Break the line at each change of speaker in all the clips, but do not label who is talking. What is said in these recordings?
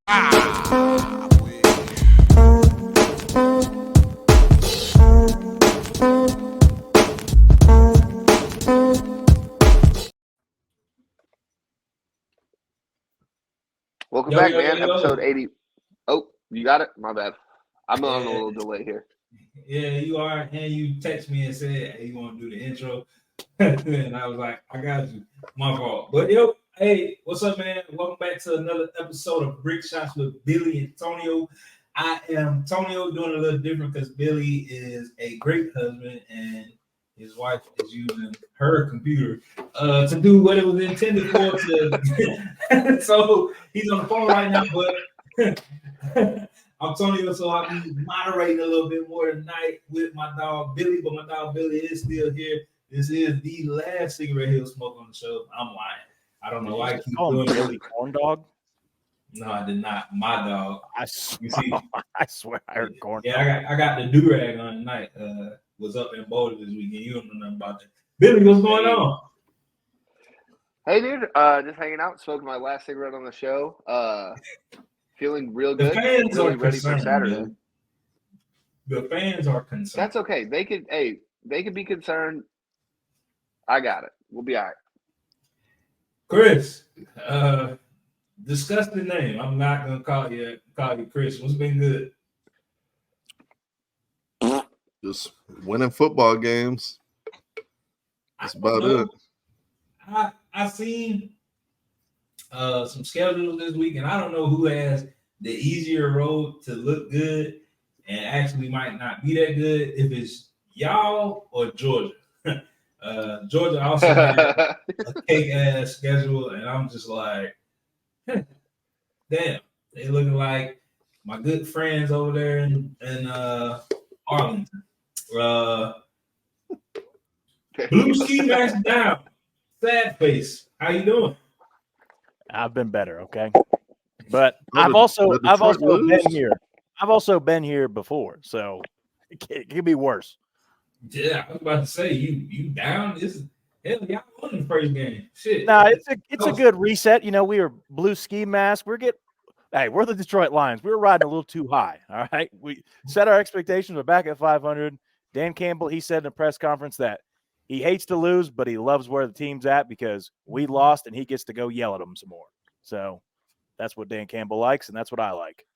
Welcome
Yo,
back,
yo,
man.
yo, yo.
Episode 80. Oh, you got it? My bad. I'm on a little delay here.
Yeah, you are. And you text me and said, hey, you want to do the intro? And I was like, I got you. My fault. But yo, hey, what's up, man? Welcome back to another episode of Brickshots with Billy and Tonio. I am Tonio, doing a little different because Billy is a great husband and his wife is using her computer to do what it was intended for. So he's on the phone right now, but I'm Tonio, so I'll be moderating a little bit more tonight with my dog Billy, but my dog Billy is still here. This is the last cigarette he'll smoke on the show. I'm lying. I don't know why I keep doing
Billy Corn Dog.
No, I did not. My dog. You see,
I swear I heard corn.
Yeah, I got the do-rag on tonight. Was up in Boulder this weekend. You don't know nothing about that. Billy, what's going on?
Hey, dude. Just hanging out. Smoking my last cigarette on the show. Feeling real good.
The fans
really
are
ready for Saturday.
Man. The fans are concerned.
That's okay. They could be concerned. I got it. We'll be all right.
Chris, discuss the name. I'm not gonna call you Chris. What's been good?
Just winning football games. That's about it.
I seen some schedules this week, and I don't know who has the easier road to look good and actually might not be that good, if it's y'all or Georgia. Georgia also has a cake ass schedule, and I'm just like, damn, they looking like my good friends over there in Arlington. Blue ski mask down. Sad face. How you doing?
I've been better, okay. But I've also been here. I've also been here before, so it could be worse.
Yeah, I was about to say you down. Hell, y'all won the first game. Shit.
No, it's a good reset. You know, we were blue ski mask. We're the Detroit Lions. We were riding a little too high. All right. We set our expectations. We're back at 500. Dan Campbell, he said in a press conference that he hates to lose, but he loves where the team's at because we lost and he gets to go yell at them some more. So that's what Dan Campbell likes, and that's what I like.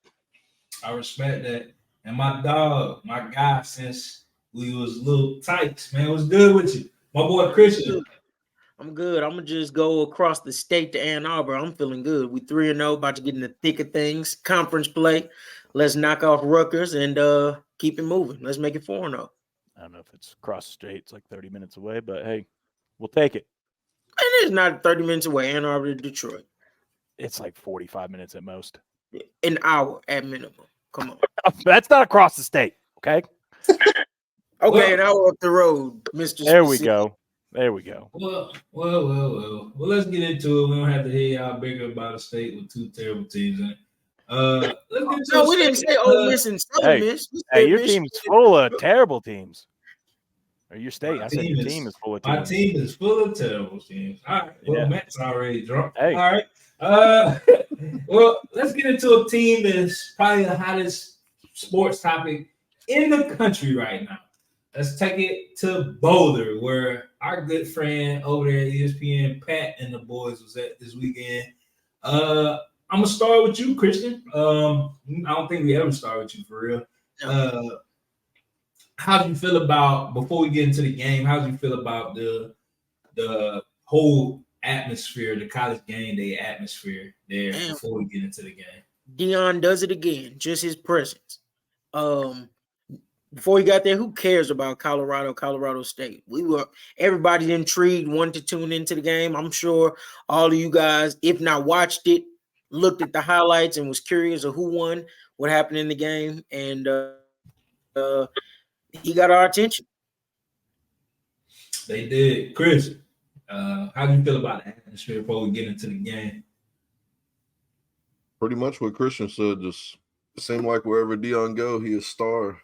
I respect that. And my dog, my guy, since we was little tights, man, what's good with you? My boy Christian.
I'm good. I'm gonna just go across the state to Ann Arbor. I'm feeling good. We 3-0, about to get in the thick of things. Conference play. Let's knock off Rutgers and keep it moving. Let's make it 4-0.
I don't know if it's across the state. It's like 30 minutes away, but hey, we'll take it.
And it's not 30 minutes away. Ann Arbor to Detroit.
It's like 45 minutes at most.
An hour at minimum. Come on.
That's not across the state, okay?
Okay, an hour up the road, Mr.
There we go. There we go.
Well, let's get into it. We don't have to hear y'all bigger about a state with two terrible teams in it.
We didn't say Ole Miss and Southern Miss.
Hey, your team's full of terrible teams. Or your state. I said your team is full of teams.
My team is full of terrible teams. All right. Well, Matt's already drunk.
Hey.
All right. Well, let's get into a team that's probably the hottest sports topic in the country right now. Let's take it to Boulder, where our good friend over there at ESPN, Pat, and the boys was at this weekend. I'm gonna start with you, Christian. I don't think we ever start with you for real. How do you feel about, before we get into the game, how do you feel about the whole atmosphere, the college game day atmosphere there before we get into the game?
Deion does it again, just his presence. Before he got there, who cares about Colorado State? Everybody's intrigued, wanted to tune into the game. I'm sure all of you guys, if not watched it, looked at the highlights and was curious of who won, what happened in the game, and he got our attention.
They did. Chris, how do you feel about the atmosphere before we get into the game?
Pretty much what Christian said. Just seemed like wherever Deion go, he a star,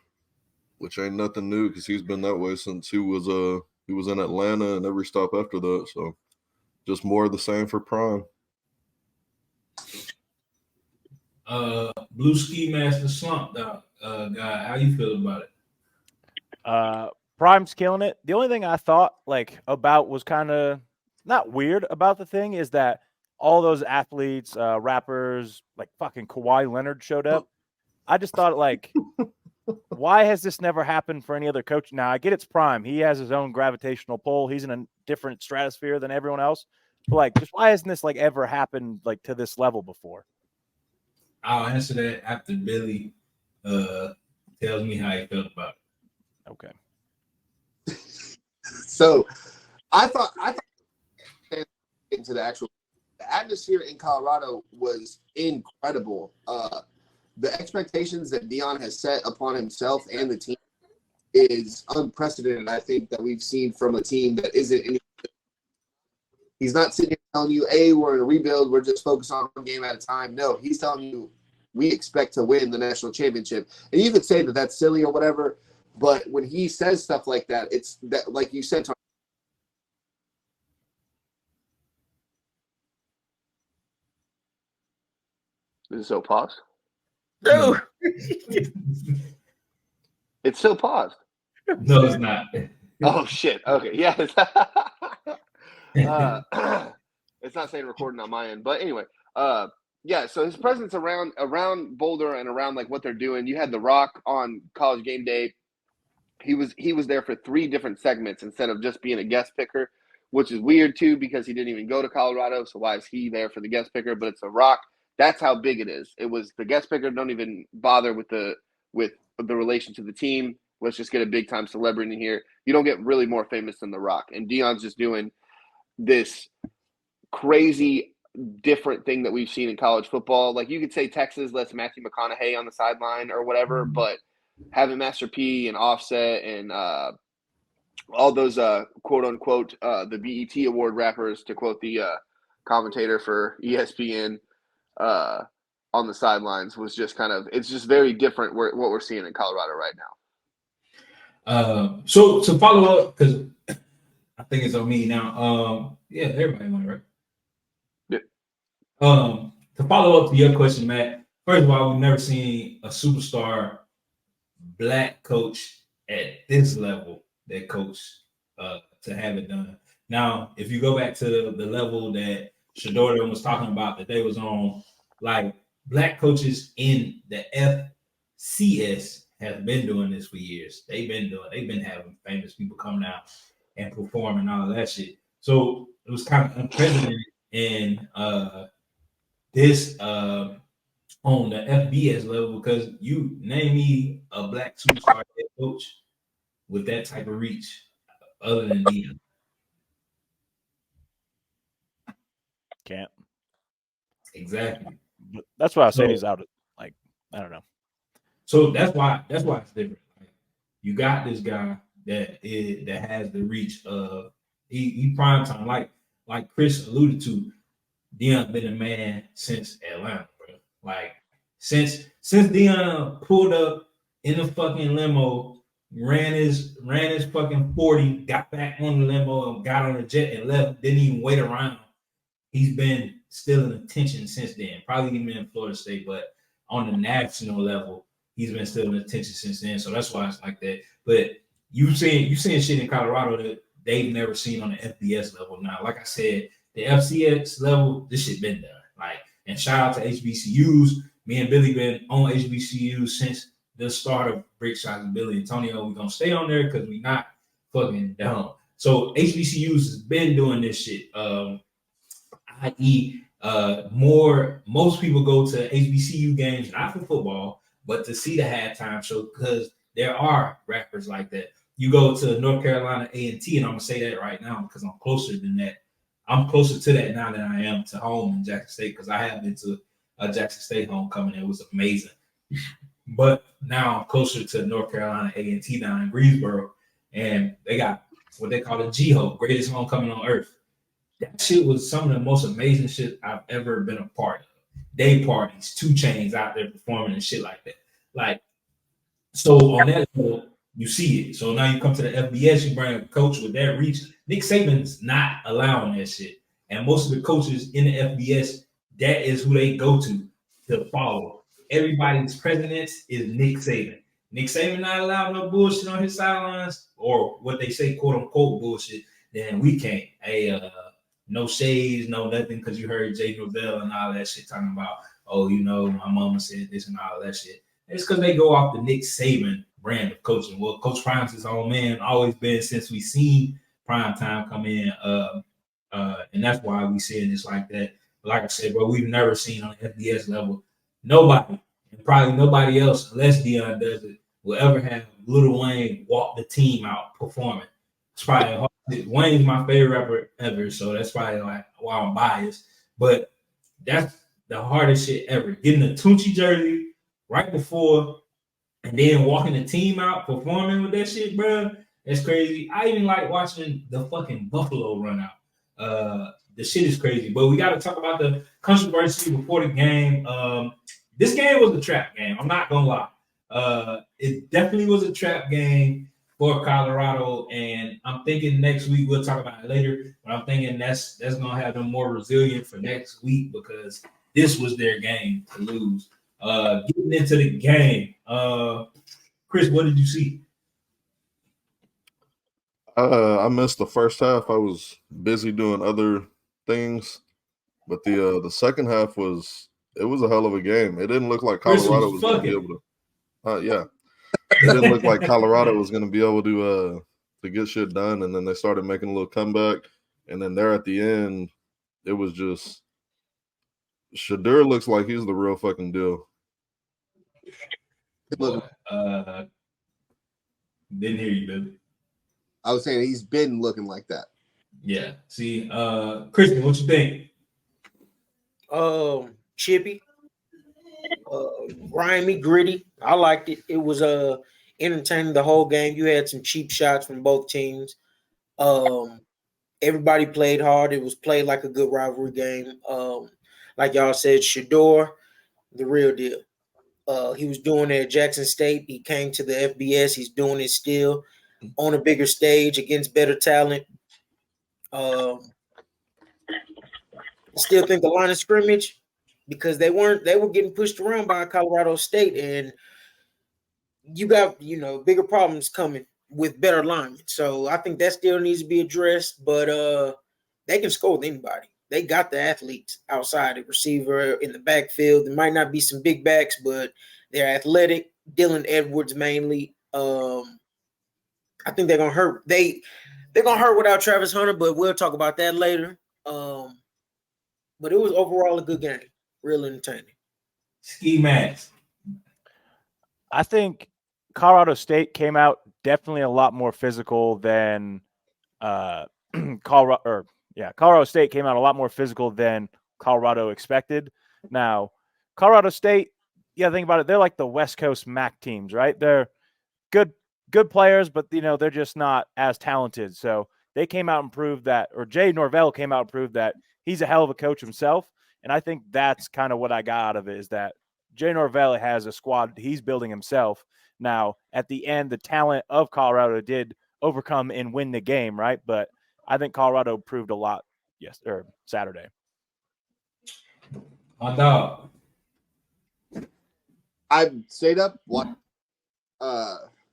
which ain't nothing new because he's been that way since he was in Atlanta and every stop after that. So just more of the same for Prime.
Blue Ski Master Slump Dog guy. How you feel about it?
Prime's killing it. The only thing I thought about was kind of not weird about the thing is that all those athletes, rappers, like fucking Kawhi Leonard showed up. I just thought why has this never happened for any other coach? Now I get it's Prime. He has his own gravitational pull. He's in a different stratosphere than everyone else. But just why hasn't this ever happened to this level before?
I'll answer that after Billy tells me how he felt about it.
Okay.
So I thought into the atmosphere in Colorado was incredible. The expectations that Deion has set upon himself and the team is unprecedented. I think that we've seen from a team that isn't. He's not sitting here telling you, "Hey, we're in a rebuild. We're just focused on one game at a time." No, he's telling you, "We expect to win the national championship." And you could say that that's silly or whatever, but when he says stuff like that, it's that, like you said, is it so paused?
No.
It's still paused.
No, it's not.
Oh shit. Okay. Yeah. It's not saying recording on my end, but anyway. Yeah. So his presence around Boulder and around what they're doing. You had The Rock on College Game Day. He was there for 3 different segments instead of just being a guest picker, which is weird too because he didn't even go to Colorado. So why is he there for the guest picker? But it's The Rock. That's how big it is. It was the guest picker. Don't even bother with the relation to the team. Let's just get a big time celebrity in here. You don't get really more famous than The Rock. And Deion's just doing this crazy different thing that we've seen in college football. You could say Texas lets Matthew McConaughey on the sideline or whatever, but having Master P and Offset and all those quote unquote the BET award rappers, to quote the commentator for ESPN, on the sidelines was just it's just very different what we're seeing in Colorado right now.
So to follow up, because I think it's on me now. Yeah, everybody won, right?
Yeah.
To follow up to your question, Matt, first of all, we've never seen a superstar black coach at this level that coach to have it done. Now, if you go back to the level that Shador was talking about, that they was on, black coaches in the FCS have been doing this for years. They've been having famous people come out and perform and all of that shit. So it was kind of unprecedented in this on the FBS level, because you name me a black superstar head coach with that type of reach other than Deion.
Can't.
Exactly.
But that's why I say he's out. I don't know.
So that's why it's different. You got this guy that has the reach of he prime time, like Chris alluded to. Deion been a man since Atlanta, bro. Since Deion pulled up in the fucking limo, ran his fucking 40, got back on the limo and got on the jet and left, didn't even wait around. He's been still in attention since then. Probably even in Florida State, but on the national level, he's been still in attention since then. So that's why it's like that. But you seeing shit in Colorado that they've never seen on the FBS level. Now, like I said, the FCS level, this shit been done. And shout out to HBCUs. Me and Billy been on HBCUs since the start of Brickshots and Billy and Tonio. We're gonna stay on there because we not fucking dumb. So HBCUs has been doing this shit. I.e., most people go to HBCU games not for football, but to see the halftime show, because there are rappers like that. You go to North Carolina A&T, and I'm gonna say that right now because I'm closer than that. I'm closer to that now than I am to home in Jackson State, because I have been to a Jackson State homecoming. It was amazing. But now I'm closer to North Carolina A&T down in Greensboro, and they got what they call the G-Ho, greatest homecoming on earth. That shit was some of the most amazing shit I've ever been a part of. Day parties, 2 Chainz out there performing and shit like that. So on that level, you see it. So now you come to the FBS, you bring a coach with that reach. Nick Saban's not allowing that shit. And most of the coaches in the FBS, that is who they go to follow. everybody's president is Nick Saban. Nick Saban not allowed no bullshit on his sidelines, or what they say, quote unquote bullshit. Then we can't. Hey, no shades, no nothing, because you heard Jay Norvell and all that shit talking about, oh, you know, my mama said this and all that shit. It's because they go off the Nick Saban brand of coaching. Well, Coach Prime's his own man, always been since we seen prime time come in. And that's why we seeing this like that. But like I said, bro, we've never seen on the FBS level, nobody, and probably nobody else, unless Dion does it, will ever have Lil Wayne walk the team out performing. It's probably hard. Wayne's my favorite rapper ever, so that's probably like why I'm biased. But that's the hardest shit ever. Getting a Tunchi jersey right before and then walking the team out performing with that shit, bro. That's crazy. I even like watching the fucking Buffalo run out. The shit is crazy. But we got to talk about the controversy before the game. This game was a trap game. I'm not gonna lie. It definitely was a trap game for Colorado, and I'm thinking next week we'll talk about it later. But I'm thinking that's gonna have them more resilient for next week because this was their game to lose. Getting into the game, Chris, what did you see?
I missed the first half. I was busy doing other things, but the second half was a hell of a game. It didn't look like Colorado was going to be able to. Yeah, it didn't look like Colorado was going to be able to get shit done, and then they started making a little comeback, and then there at the end, it was just Shadur looks like he's the real fucking deal.
Boy, didn't hear you, baby.
I was saying he's been looking like that.
Yeah. See, Christian, what you think?
Chippy, grimy, gritty. I liked it. It was entertaining the whole game. You had some cheap shots from both teams. Everybody played hard. It was played like a good rivalry game. Like y'all said, Shador, the real deal. He was doing it at Jackson State. He came to the FBS. He's doing it still on a bigger stage against better talent. Still think the line of scrimmage, because they were getting pushed around by Colorado State, and you got bigger problems coming with better linemen. So I think that still needs to be addressed. But they can score with anybody. They got the athletes outside, the receiver in the backfield. There might not be some big backs, but they're athletic. Dylan Edwards mainly. I think they're gonna hurt. They're gonna hurt without Travis Hunter, but we'll talk about that later. But it was overall a good game, real entertaining.
Ski Max. I think Colorado State came out definitely a lot more physical than Colorado State came out a lot more physical than Colorado expected. Now, Colorado State, think about it, they're like the West Coast MAC teams, right? They're good players, but they're just not as talented. So they came out and proved that, or Jay Norvell came out and proved that he's a hell of a coach himself. And I think that's kind of what I got out of it, is that Jay Norvell has a squad he's building himself. Now, at the end, the talent of Colorado did overcome and win the game, right? But I think Colorado proved a lot Saturday.
My dog.
I stayed up. What?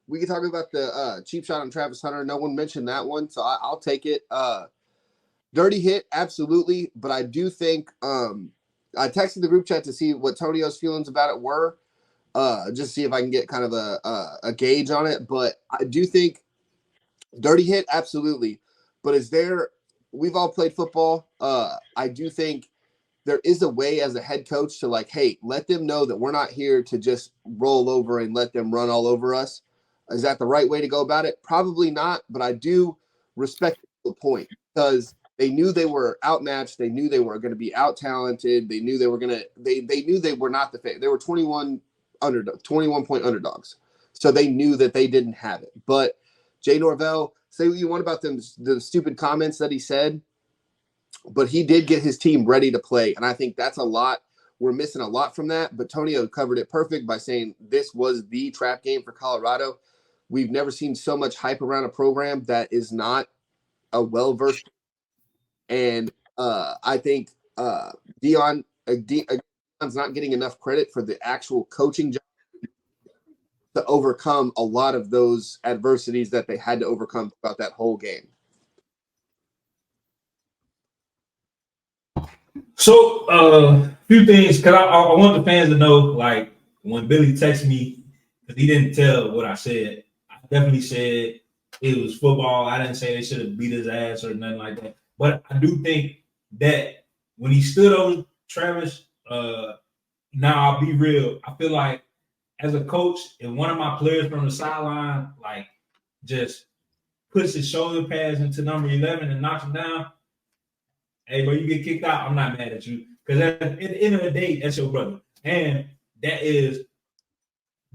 We can talk about the cheap shot on Travis Hunter. No one mentioned that one, so I'll take it. Dirty hit, absolutely. But I do think I texted the group chat to see what Tonio's feelings about it were, just see if I can get kind of a gauge on it. But I do think dirty hit, absolutely. But we've all played football. I do think there is a way as a head coach to hey, let them know that we're not here to just roll over and let them run all over us. Is that the right way to go about it? Probably not, but I do respect the point, because they knew they were outmatched. They knew they were going to be out-talented. They knew they were knew they were not the favorite. They were 21-point underdogs. So they knew that they didn't have it. But Jay Norvell, say what you want about the stupid comments that he said, but he did get his team ready to play. And I think that's a lot. We're missing a lot from that. But Tonio covered it perfect by saying this was the trap game for Colorado. We've never seen so much hype around a program that is not a well-versed. And I think Dion not getting enough credit for the actual coaching job to overcome a lot of those adversities that they had to overcome throughout that whole game.
So, few things, because I want the fans to know, like, when Billy texted me, because he didn't tell what I said, I definitely said it was football. I didn't say they should have beat his ass or nothing like that. But I do think that when he stood over Travis, now I'll be real. I feel like as a coach, if one of my players from the sideline, like, just puts his shoulder pads into number 11 and knocks him down, hey, bro, you get kicked out, I'm not mad at you. Because at the end of the day, that's your brother. And that is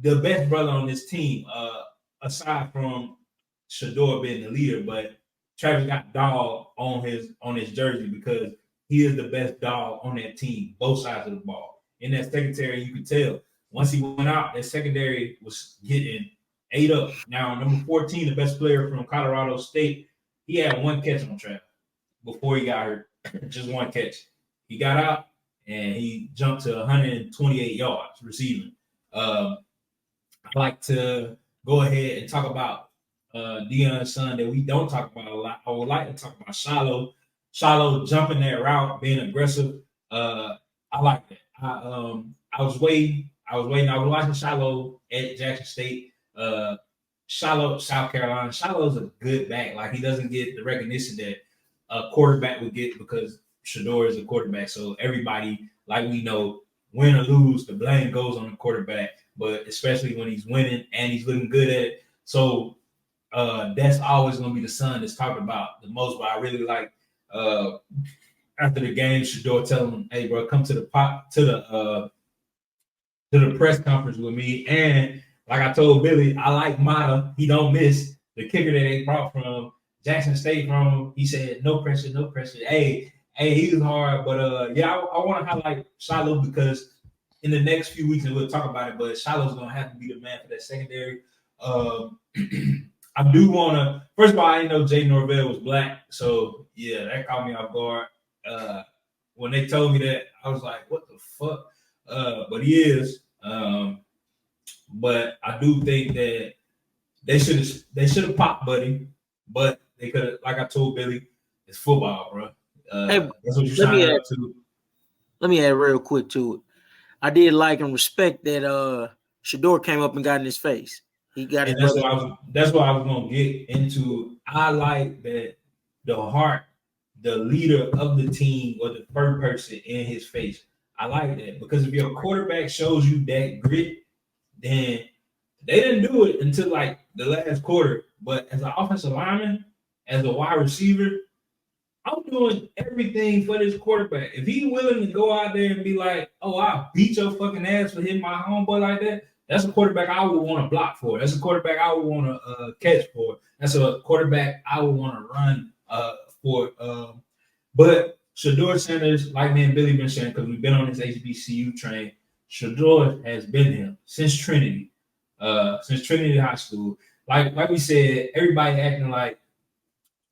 the best brother on this team, aside from Shador being the leader. But Travis got dog on his jersey because he is the best dog on that team, both sides of the ball. In that secondary, you could tell. Once he went out, that secondary was getting ate up. Now, number 14, the best player from Colorado State, he had one catch on Travis before he got hurt. Just one catch. He got out and he jumped to 128 yards receiving. I like to go ahead and talk about Deion's son that we don't talk about a lot. I would like to talk about Shiloh. Shiloh jumping that route, being aggressive. I like that. I was waiting. I was watching Shiloh at Jackson State. Shiloh, South Carolina. Shiloh's a good back. Like, he doesn't get the recognition that a quarterback would get because Shador is a quarterback. So everybody, like we know, win or lose, the blame goes on the quarterback. But especially when he's winning and he's looking good at it. So that's always going to be the son that's talked about the most. But I really like after the game, Shador telling him, "Hey, bro, come to the press conference with me." And like I told Billy, I like Mata. He don't miss. The kicker that they brought from Jackson State from, he said, no pressure, no pressure. Hey, he was hard. But yeah, I want to highlight Shiloh because in the next few weeks, and we'll talk about it, but Shiloh's going to have to be the man for that secondary. I do want to, first of all, I didn't know Jay Norvell was black. So yeah, that caught me off guard. When they told me that, I was like, what the fuck? But he is. But I do think that they should have popped Buddy, but they could have, like I told Billy, it's football, bro.
Hey,
that's what you signed up to.
Let me add real quick to it. I did like and respect that Shador came up and got in his face. He got his brother.
That's what I was gonna get into. I like that the leader of the team was the first person in his face. I like that because if your quarterback shows you that grit, then they didn't do it until like the last quarter. But as an offensive lineman, as a wide receiver, I'm doing everything for this quarterback. If he's willing to go out there and be like, "Oh, I'll beat your fucking ass for hitting my homeboy like that," that's a quarterback I would want to block for. That's a quarterback I would want to catch for. That's a quarterback I would want to run for. But Shador Sanders, like me and Billy been saying, because we've been on this HBCU train, Shador has been him since Trinity High School. Like we said, everybody acting like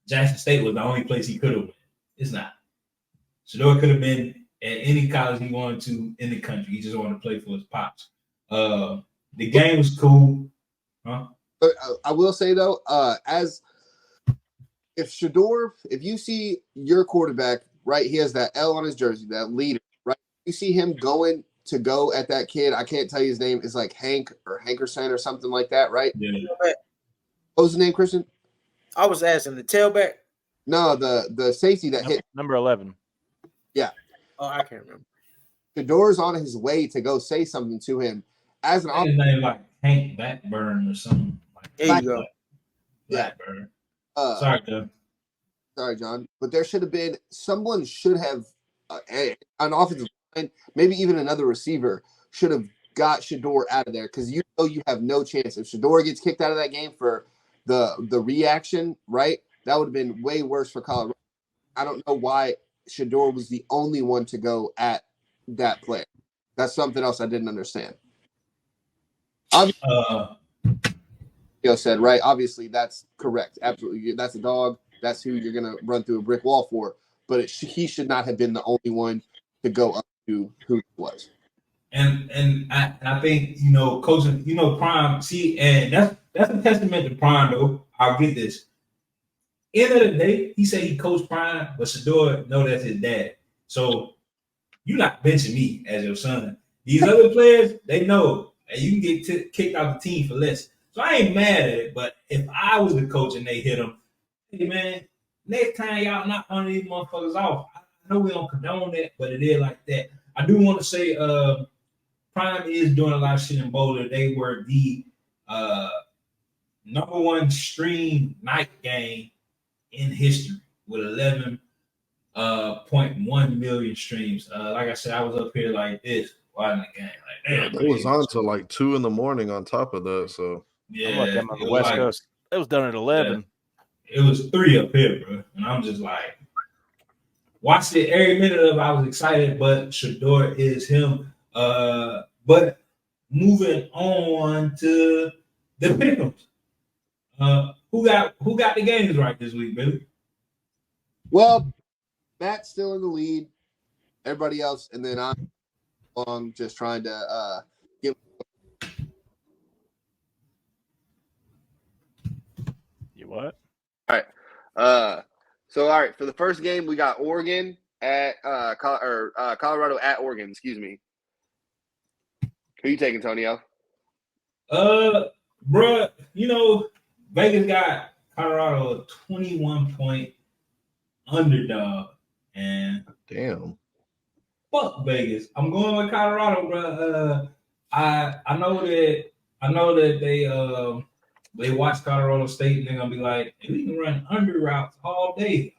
Jackson State was the only place he could have went. It's not. Shador could have been at any college he wanted to in the country. He just wanted to play for his pops. The game was cool. Huh?
I will say though, if you see your quarterback, right, he has that L on his jersey, that leader, right? You see him going to go at that kid. I can't tell you his name. It's like Hank or Hankerson or something like that, right?
Yeah.
What was his name, Christian?
I was asking the tailback.
No, the safety that hit
number 11.
Yeah.
Oh, I can't remember.
Shador's on his way to go say something to him as an
his name like Hank Blackburn or something.
There you go.
Blackburn.
Sorry, John. But there should have been someone should have an offensive line, maybe even another receiver should have got Shador out of there because you know you have no chance. If Shador gets kicked out of that game for the reaction, right? That would have been way worse for Colorado. I don't know why Shador was the only one to go at that play. That's something else I didn't understand. Said, right? Obviously, that's correct. Absolutely. That's a dog. That's who you're going to run through a brick wall for. But he should not have been the only one to go up to who it was.
And I think coaching, Prime. See, and that's a testament to Prime though. I'll get this. End of the day, he said he coached Prime, but Shador know that's his dad. So you're not benching me as your son. These other players, they know, and you can get kicked out the team for less. So I ain't mad at it. But if I was the coach and they hit him, hey man, next time y'all knock one of these motherfuckers off. I know we don't condone that, but it is like that. I do want to say, Prime is doing a lot of shit in Boulder. They were the number one stream night game in history with 11.1 million streams. Like I said, I was up here like this watching the game. Like, damn,
it was on till like 2 a.m. on top of that. So
yeah,
I'm looking on the West Coast. It was done at 11.
Yeah, it was 3 up here, bro. And I'm just like, watched it every minute of it. I was excited, but Shador is him. But moving on to the PickEms. Who got the games right this week, Billy?
Well, Matt's still in the lead. Everybody else, and then I'm just trying to get.
You what?
All right. So all right, for the first game, we got Oregon at Colorado at Oregon. Excuse me. Who you taking, Tonio?
Bruh, Vegas got Colorado a 21-point underdog, and
damn.
Fuck Vegas. I'm going with Colorado, bro. I know that they watch Colorado State and they're gonna be like, hey, we can run under routes all day.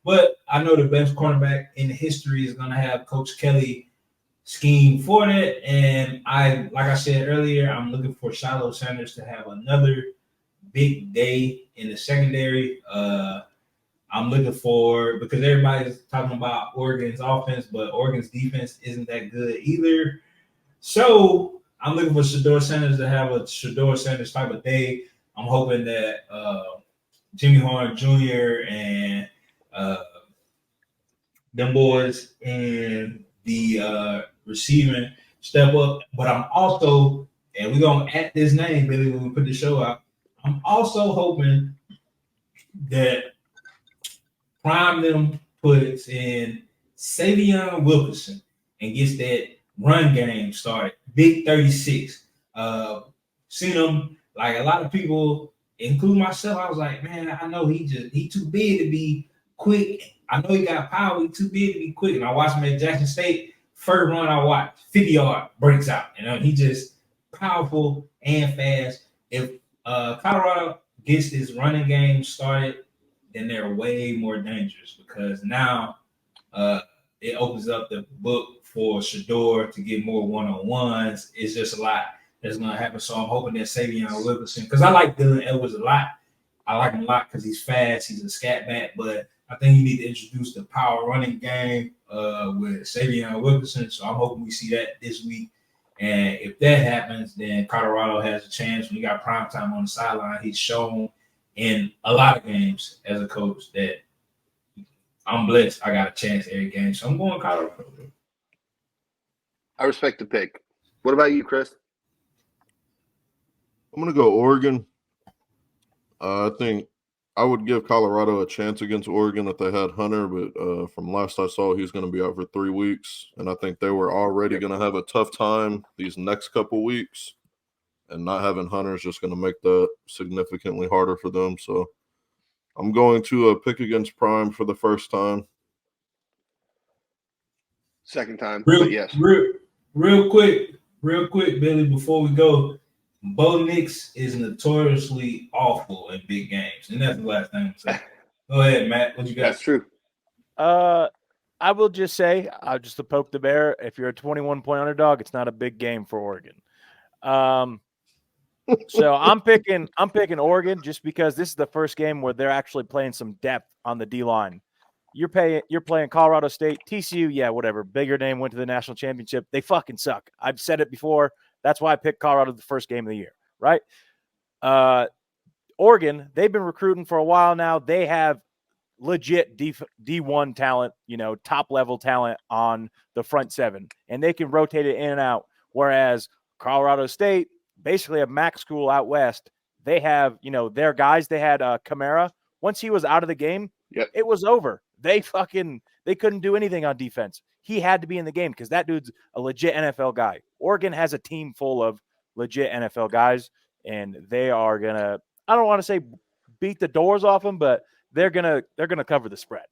But I know the best cornerback in history is gonna have Coach Kelly scheme for that. And like I said earlier, I'm looking for Shiloh Sanders to have another big day in the secondary. I'm looking for, because everybody's talking about Oregon's offense, but Oregon's defense isn't that good either. So I'm looking for Shador Sanders to have a Shador Sanders type of day. I'm hoping that Jimmy Horn Jr. and them boys and the receiving step up. But I'm also, and we're going to add this name, Billy, when we put the show out, I'm also hoping that Prime them puts in Savion Wilkerson and gets that run game started. Big 36. Seen him, like a lot of people, including myself, I was like, man, I know he too big to be quick. I know he got power, he too big to be quick. And I watched him at Jackson State. First run I watched, 50-yard breaks out. He just powerful and fast. If Colorado gets this running game started, then they're way more dangerous, because now it opens up the book for Shador to get more one-on-ones. It's just a lot that's going to happen. So I'm hoping that Savion Wilkerson, because I like Dylan Edwards a lot. I like him a lot because he's fast. He's a scat back, but I think you need to introduce the power running game with Savion Wilkerson. So I'm hoping we see that this week. And if that happens, then Colorado has a chance. When you got primetime on the sideline, he's shown in a lot of games as a coach that I'm blessed. I got a chance every game. So I'm going Colorado.
I respect the pick. What about you, Chris?
I'm going to go Oregon. I think I would give Colorado a chance against Oregon if they had Hunter, but from last I saw, he's going to be out for 3 weeks. And I think they were already going to have a tough time these next couple weeks. And not having Hunter is just going to make that significantly harder for them. So I'm going to pick against Prime for the first time.
Second time,
but
yes.
Real quick, Billy, before we go, Bo Nix is notoriously awful in big games. And that's the last thing I'm saying. Go ahead, Matt. What you got?
That's true.
I will just say, just to poke the bear, if you're a 21-point underdog, it's not a big game for Oregon. So I'm picking Oregon just because this is the first game where they're actually playing some depth on the D line. You're playing Colorado State, TCU, yeah, whatever. Bigger name, went to the national championship. They fucking suck. I've said it before. That's why I picked Colorado the first game of the year, right? Oregon, they've been recruiting for a while now. They have legit D1 talent, top level talent on the front seven, and they can rotate it in and out. Whereas Colorado State, basically a MAC school out west, they have, their guys. They had Kamara. Once he was out of the game, It was over. They couldn't do anything on defense. He had to be in the game because that dude's a legit NFL guy. Oregon has a team full of legit NFL guys, and they are gonna, I don't want to say beat the doors off them, but they're gonna cover the spread.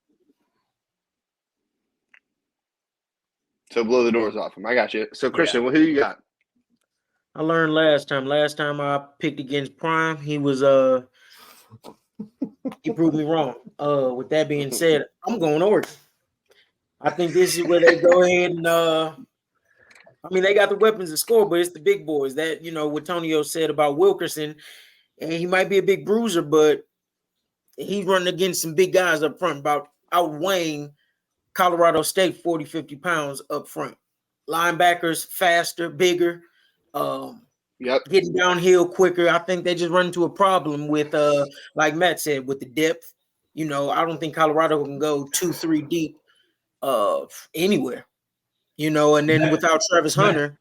So blow the doors off them. I got you. So Christian, who you got?
I learned last time. Last time I picked against Prime, he was he proved me wrong. With that being said, I'm going Oregon. I think this is where they go ahead and they got the weapons to score, but it's the big boys. That, what Tonio said about Wilkerson, and he might be a big bruiser, but he's running against some big guys up front, about outweighing Colorado State 40, 50 pounds up front. Linebackers faster, bigger, getting downhill quicker. I think they just run into a problem with, like Matt said, with the depth. I don't think Colorado can go 2-3 deep anywhere. And then without Travis Hunter.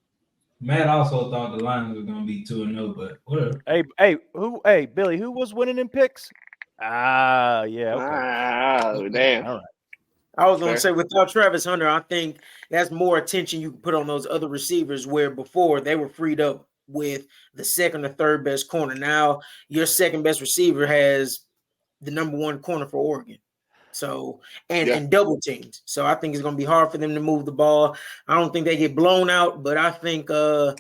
Matt also thought the Lions were going to be 2-0, but whatever.
Hey, Billy, who was winning in picks? Yeah. Okay.
Oh, damn.
All right.
I was going to say, without Travis Hunter, I think that's more attention you can put on those other receivers, where before they were freed up with the second or third best corner. Now your second best receiver has the number one corner for Oregon. So, and double teams. So I think it's going to be hard for them to move the ball. I don't think they get blown out, but I think they'll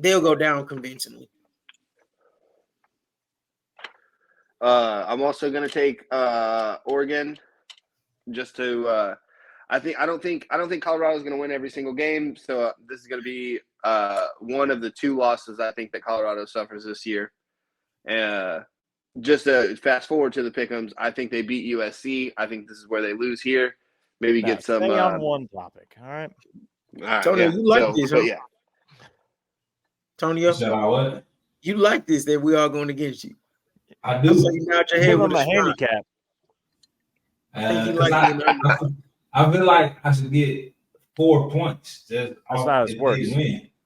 go down convincingly.
I'm also going to take Oregon just to I don't think Colorado is going to win every single game. So this is going to be one of the two losses I think that Colorado suffers this year. Just to fast forward to the PickEms, I think they beat USC. I think this is where they lose here. Maybe get some.
Stay on one topic. All right.
Tonio, you like this, huh?
Yeah.
Tonio, you like this that we are going against you.
I do.
So you nod your head with
a handicap.
I feel like I should get 4 points.
That's not how it works.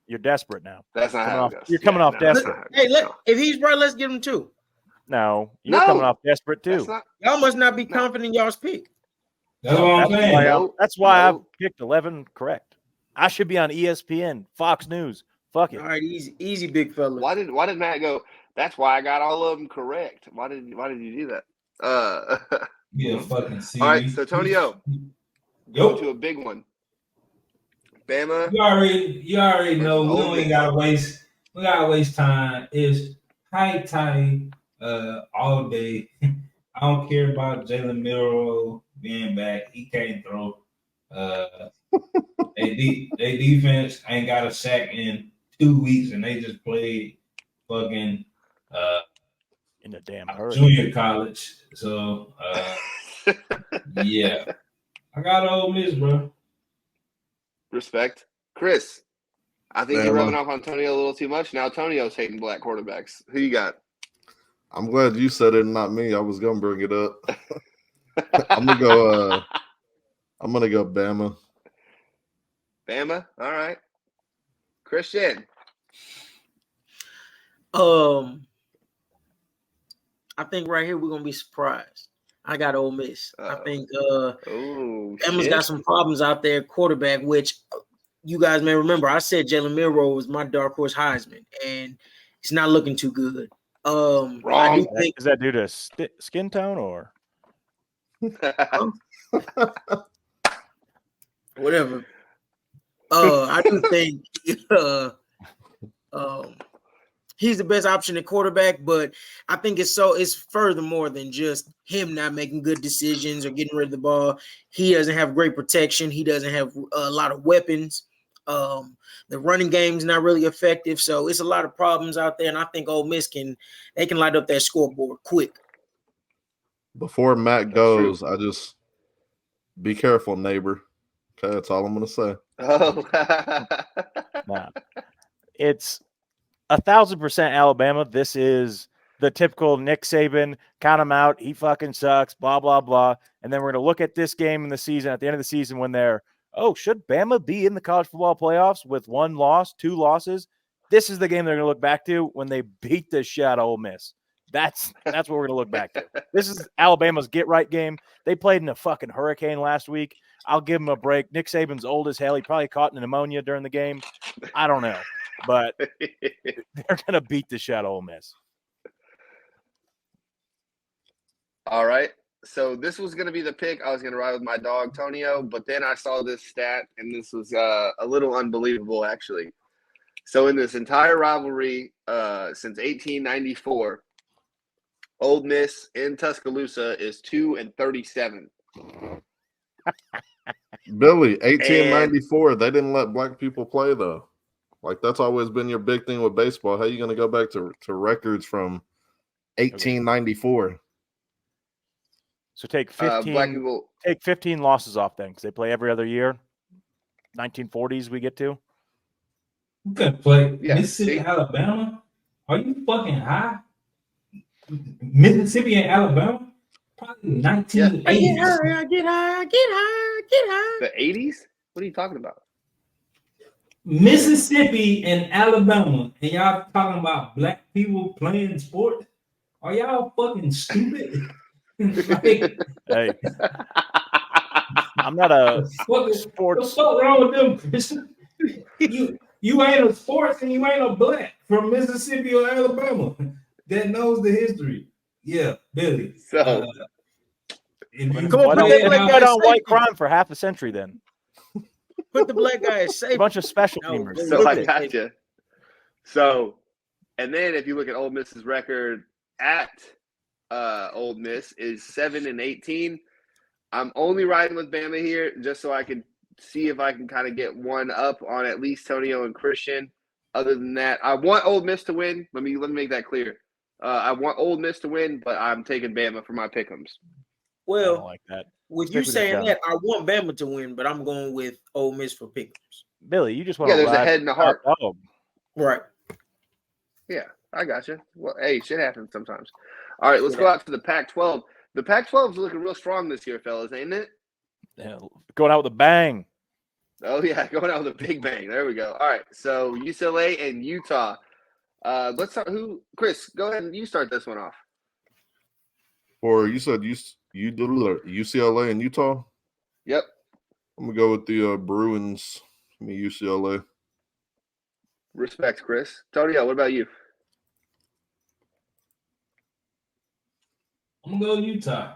You're desperate now.
That's not how it goes.
You're coming off desperate.
Hey, if he's right, let's give him 2.
No, you're coming off desperate too.
Y'all must not be confident in y'all's pick.
That's what I'm saying.
That's why I've picked 11 correct. I should be on ESPN, Fox News. Fuck it.
All right, easy, big fella.
Why did Matt go? That's why I got all of them correct. Why did you do that?
Yeah, fucking serious.
All right, so Tonio, go to a big one. Bama.
You already know. We ain't gotta waste. We gotta waste time. It's tight. All day. I don't care about Jalen Milroe being back. He can't throw. They defense ain't got a sack in 2 weeks, and they just played fucking
in a damn hurry.
Junior college. So yeah, I got Ole Miss, bro.
Respect, Chris. I think you're rubbing off on Tonio a little too much. Now Tonio's hating black quarterbacks. Who you got?
I'm glad you said it and not me. I was gonna bring it up. I'm gonna go Bama.
Bama? All right. Christian.
I think right here we're gonna be surprised. I got Ole Miss. I think Emma's got some problems out there, quarterback, which you guys may remember. I said Jalen Milroe was my dark horse Heisman, and it's not looking too good.
Wrong.
I do think,
is that due to skin tone or
whatever? I do think he's the best option at quarterback, but I think it's further more than just him not making good decisions or getting rid of the ball. He doesn't have great protection. He doesn't have a lot of weapons. The running game's not really effective, so it's a lot of problems out there. And I think Ole Miss can light up that scoreboard quick.
Before Matt goes, I just be careful, neighbor. Okay, that's all I'm gonna say.
Oh,
nah. It's 1,000% Alabama. This is the typical Nick Saban, count him out, he fucking sucks, blah, blah, blah. And then we're going to look at this game in the season, at the end of the season, when they're, should Bama be in the college football playoffs with 1 loss, 2 losses? This is the game they're going to look back to when they beat the shit out of Ole Miss. That's what we're going to look back to. This is Alabama's get-right game. They played in a fucking hurricane last week. I'll give him a break. Nick Saban's old as hell. He probably caught pneumonia during the game. I don't know. But they're going to beat the shit out of Ole Miss.
All right. So this was going to be the pick. I was going to ride with my dog, Tonio, but then I saw this stat, and this was a little unbelievable, actually. So in this entire rivalry since 1894, Ole Miss in Tuscaloosa is 2-37.
Billy, 1894, they didn't let black people play, though. Like, that's always been your big thing with baseball. How are you going to go back to records from 1894?
So take 15 losses off then, because they play every other year. 1940s we get to.
You can play Mississippi, Alabama. Are you fucking high? Mississippi and Alabama? Probably 1980s.
I get high.
The 80s? What are you talking about?
Mississippi and Alabama, and y'all talking about black people playing sport? Are y'all fucking stupid?
Hey, I'm not a sports.
What's wrong with them? You ain't a sports and you ain't a black from Mississippi or Alabama that knows the history. Yeah, Billy.
So,
come on,
put that black guy on white crime for half a century then.
Put the black guy as safe.
A bunch of special teamers.
So I got you. So, and then if you look at Ole Miss's record at Ole Miss is 7-18. I'm only riding with Bama here just so I can see if I can kind of get one up on at least Tonio and Christian. Other than that, I want Ole Miss to win. Let me make that clear. I want Ole Miss to win, but I'm taking Bama for my pick'ems.
Well,
I don't like that.
With you saying that, I want Bama to win, but I'm going with Ole Miss for pick'ems.
Billy, you just want to
there's a head and a heart.
Right.
Yeah, I got you. Well, hey, shit happens sometimes. All right, let's go out to the Pac-12. The Pac-12 is looking real strong this year, fellas, ain't it?
Yeah, going out with a bang.
Oh, yeah, going out with a big bang. There we go. All right, so UCLA and Utah. Let's start. Chris, go ahead and you start this one off.
Or you said you did UCLA and Utah?
Yep.
I'm going to go with the Bruins. Give me UCLA.
Respect, Chris. Tonio, what about you?
I'm going to go Utah.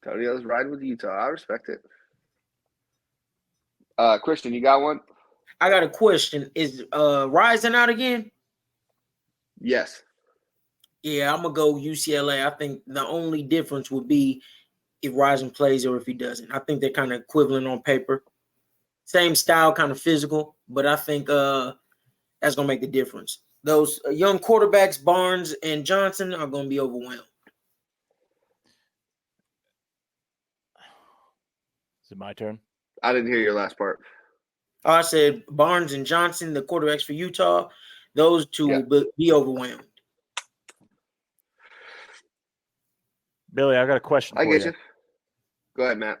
Tonio's riding with Utah. I respect it. Christian, you got one?
I got a question. Is Rising out again?
Yes.
Yeah, I'm going to go UCLA. I think the only difference would be if Rising plays or if he doesn't. I think they're kind of equivalent on paper. Same style, kind of physical, but I think that's going to make the difference. Those young quarterbacks, Barnes and Johnson, are going to be overwhelmed.
Is it my turn?
I didn't hear your last part.
Oh, I said Barnes and Johnson, the quarterbacks for Utah, those two will be overwhelmed.
Billy, I got a question for you. I get you.
Go ahead, Matt.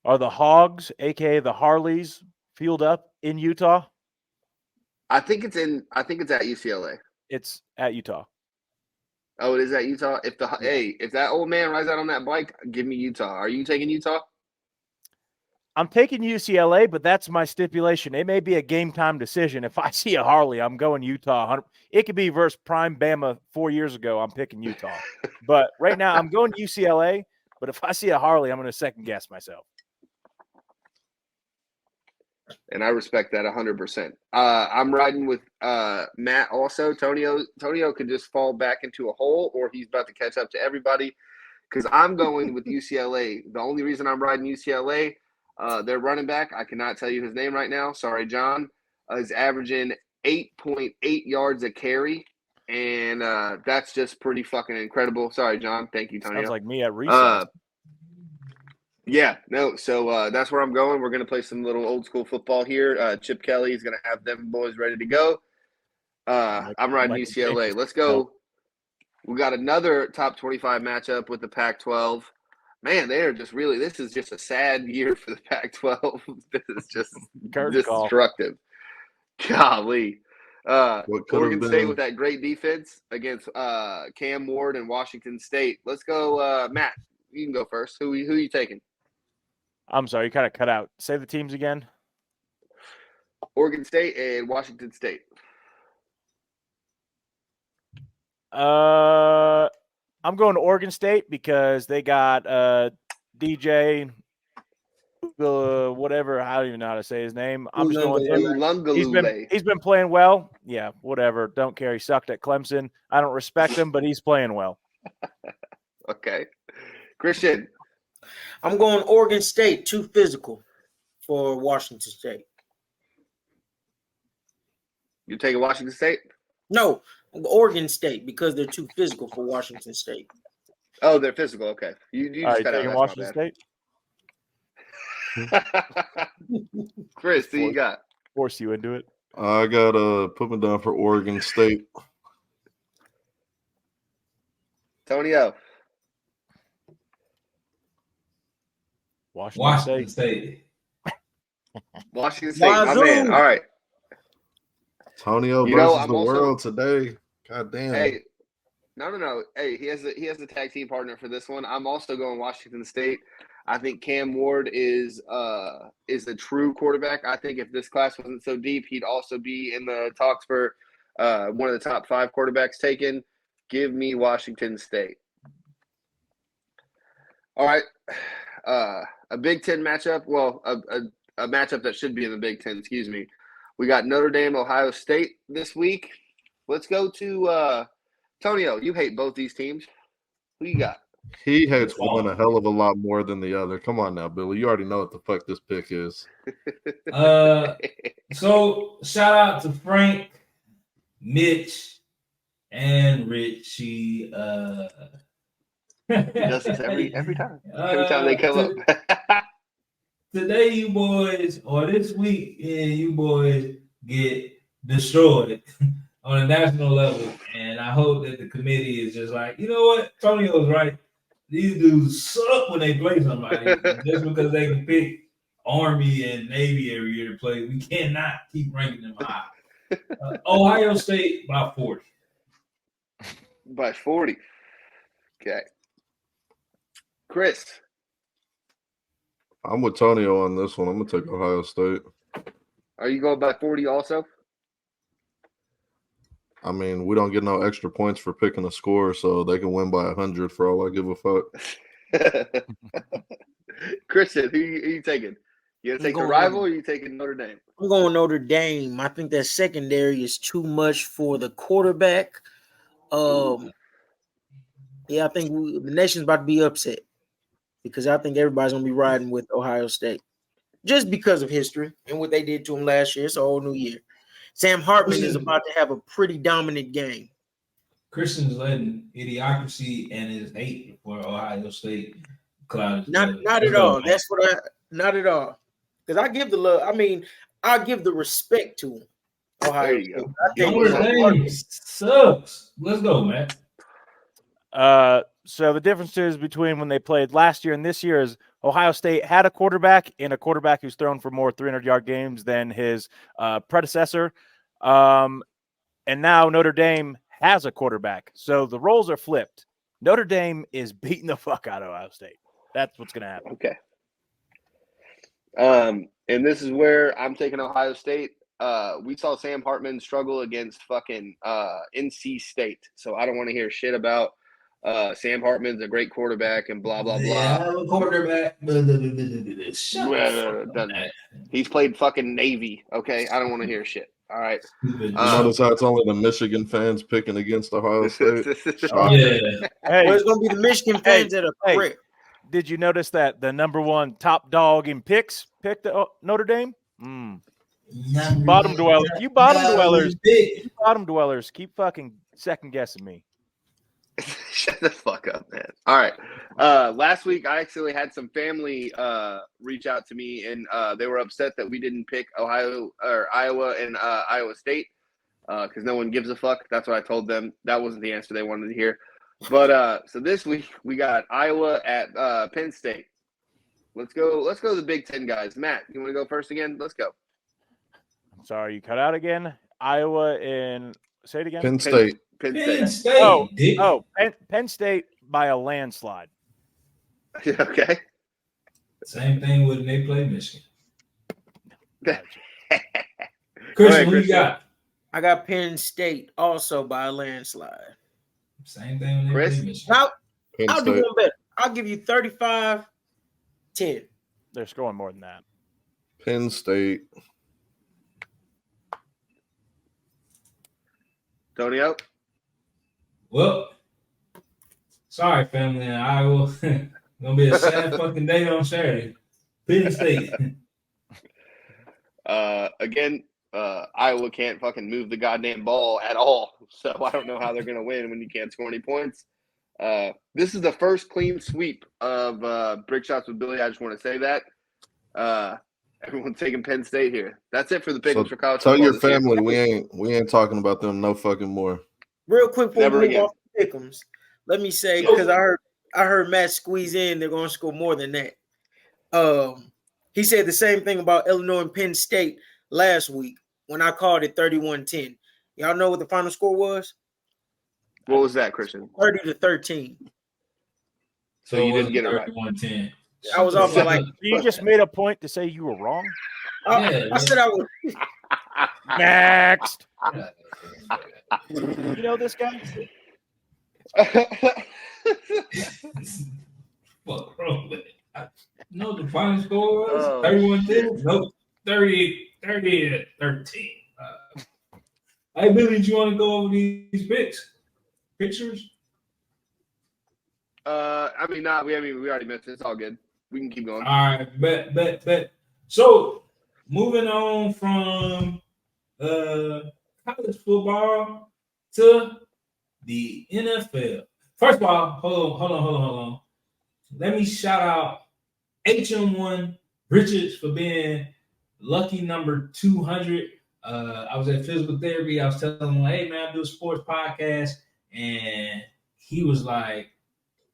Are the Hogs, a.k.a. the Harleys, fueled up in Utah?
I think it's at UCLA.
It's at Utah.
Oh, it is at Utah? If that old man rides out on that bike, give me Utah. Are you taking Utah?
I'm taking UCLA, but that's my stipulation. It may be a game time decision. If I see a Harley, I'm going Utah. It could be versus Prime Bama 4 years ago. I'm picking Utah. But right now, I'm going UCLA. But if I see a Harley, I'm going to second guess myself.
And I respect that 100%. I'm riding with Matt also. Tonio could just fall back into a hole, or he's about to catch up to everybody. Because I'm going with UCLA. The only reason I'm riding UCLA, their running back, I cannot tell you his name right now. Sorry, John. Is averaging 8.8 yards a carry. And that's just pretty fucking incredible. Sorry, John. Thank you, Tonio.
Sounds like me at recess.
Yeah, no. So that's where I'm going. We're going to play some little old school football here. Chip Kelly is going to have them boys ready to go. I'm riding
Michael
UCLA.
James.
Let's go. We got another top 25 matchup with the Pac-12. Man, they are just really. This is just a sad year for the Pac-12. This is just
Curtain call.
destructive. Golly.
What could have
Oregon State
been?
with that great defense against Cam Ward and Washington State. Let's go, Matt. You can go first. Who are you taking?
I'm sorry, you kind of cut out. Say the teams again.
Oregon State and Washington State.
I'm going to Oregon State because they got DJ, whatever. I don't even know how to say his name. I'm just going with him.
Ulungalule.
He's been playing well. Yeah, whatever. Don't care. He sucked at Clemson. I don't respect him, but he's playing well.
Okay. Christian.
I'm going Oregon State, too physical for Washington State.
You taking Washington State?
No, Oregon State because they're too physical for Washington State.
Oh, they're physical. Okay. You
All
just
right,
cut out.
taking
That's
Washington State.
Chris, who you got?
Force you into it.
I got put me down for Oregon State.
Tonio.
Washington State.
Washington State, my man. All right.
Tonio
You know,
versus
I'm
the
also-
world today. God damn.
Hey, no. Hey, he has a tag team partner for this one. I'm also going Washington State. I think Cam Ward is a true quarterback. I think if this class wasn't so deep, he'd also be in the talks for one of the top 5 quarterbacks taken. Give me Washington State. All right. A Big Ten matchup. Well, a matchup that should be in the Big Ten, excuse me. We got Notre Dame, Ohio State this week. Let's go to Tonio. You hate both these teams. Who you got?
He hates one a hell of a lot more than the other. Come on now, Billy. You already know what the fuck this pick is.
So shout out to Frank, Mitch, and Richie.
He does this every time. Every time they come up.
Today, you boys, or this week, you boys get destroyed on a national level. And I hope that the committee is just like, you know what? Tonio's right. These dudes suck when they play somebody. Just because they can pick Army and Navy every year to play, we cannot keep ranking them high. Ohio State by 40.
By 40. Okay. Chris.
I'm with Tonio on this one. I'm going to take Ohio State.
Are you going by 40 also?
I mean, we don't get no extra points for picking a score, so they can win by 100 for all I give a fuck.
Christian, who you taking? You going to take the rival or you taking Notre Dame?
I'm going Notre Dame. I think that secondary is too much for the quarterback. Yeah, I think the nation's about to be upset because I think everybody's going to be riding with Ohio State just because of history and what they did to them last year. It's a whole new year. Sam Hartman is about to have a pretty dominant game.
Christian's letting idiocracy and his hate for Ohio State cloud.
Not at all. That's what not at all. Because I give the love. I mean, I give the respect to him. Ohio
There you
State.
go.
Notre Dame sucks. Let's go, man.
So the differences between when they played last year and this year is Ohio State had a quarterback who's thrown for more 300-yard games than his predecessor. And now Notre Dame has a quarterback. So the roles are flipped. Notre Dame is beating the fuck out of Ohio State. That's what's going to happen.
Okay. And this is where I'm taking Ohio State. We saw Sam Hartman struggle against fucking NC State. So I don't want to hear shit about Sam Hartman's a great quarterback and blah, blah, blah.
Yeah, quarterback.
He's played fucking Navy, okay? I don't want to hear shit. All right.
Notice how it's only the Michigan fans picking against Ohio State.
Yeah.
Hey,
Well, it's going to be the Michigan fans that are correct.
Did you notice that the number one top dog in picks picked Notre Dame? Bottom dwellers. You bottom dwellers. Keep fucking second guessing me.
Shut the fuck up, man. All right. Last week, I actually had some family reach out to me, and they were upset that we didn't pick Iowa and Iowa State. because no one gives a fuck. That's what I told them. That wasn't the answer they wanted to hear. But so this week we got Iowa at Penn State. Let's go to the Big Ten guys. Matt, you want to go first again? Let's go.
I'm sorry, you cut out again. Iowa and say it again.
Penn State.
Penn State.
Penn State by a landslide.
Okay.
Same thing when they play Michigan.
Go
Christian,
ahead,
who you got?
I got Penn State also by a landslide.
Same thing when they
Chris?
play Michigan.
I'll do one better. I'll give you 35-10.
They're scoring more than that.
Penn State.
Tonio?
Well, sorry, family in Iowa. Gonna be a sad fucking day on Saturday. Penn State.
Again, Iowa can't fucking move the goddamn ball at all. So I don't know how they're going to win when you can't score any points. This is the first clean sweep of Brickshots with Billy. I just want to say that. Everyone's taking Penn State here. That's it for the PickEms for college
Tell
football
your
this year.
family we ain't talking about them no fucking more.
Real quick before
Never
we move
again.
off the Pick'ems, let me say, because I heard Matt squeeze in, they're going to score more than that. He said the same thing about Illinois and Penn State last week when I called it 31-10. Y'all know what the final score was?
What was that, Christian?
30-13.
So you didn't get it right.
31-10.
I was off by like.
You just made a point to say you were wrong.
I said I was.
Next. You know this guy?
Fuck wrong with it. No, the final score was
Oh,
31-10. No, 30-13. Hey, Billy, do you want to go over these pictures?
I mean, we already missed it. It's all good. We can keep going.
All right, bet. So, moving on from college football to the NFL. First of all, hold on. Let me shout out HM1 Richards for being lucky number 200. I was at physical therapy. I was telling him, hey, man, I do a sports podcast. And he was like,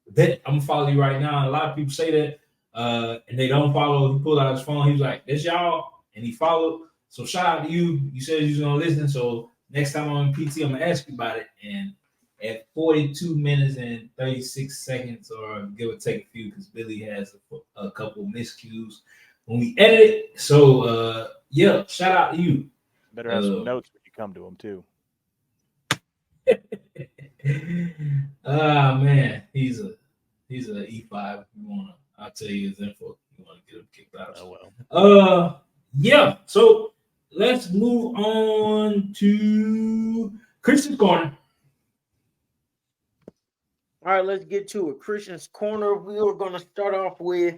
bet I'm going to follow you right now. And a lot of people say that. And they don't follow. He pulled out his phone. He was like, "That's y'all," and he followed. So shout out to you. You said you was gonna listen. So next time I'm in PT, I'm gonna ask you about it. And at 42 minutes and 36 seconds, or give or take a few, because Billy has a couple miscues when we edit it. So yeah, shout out to you.
Better have some notes when you come to him too.
Man, he's a E5. You wanna? I'll tell you his info. You want to get him kicked out.
Oh well.
Yeah. So let's move on to Christian's Corner.
All right, let's get to it. Christian's Corner. We are going to start off with.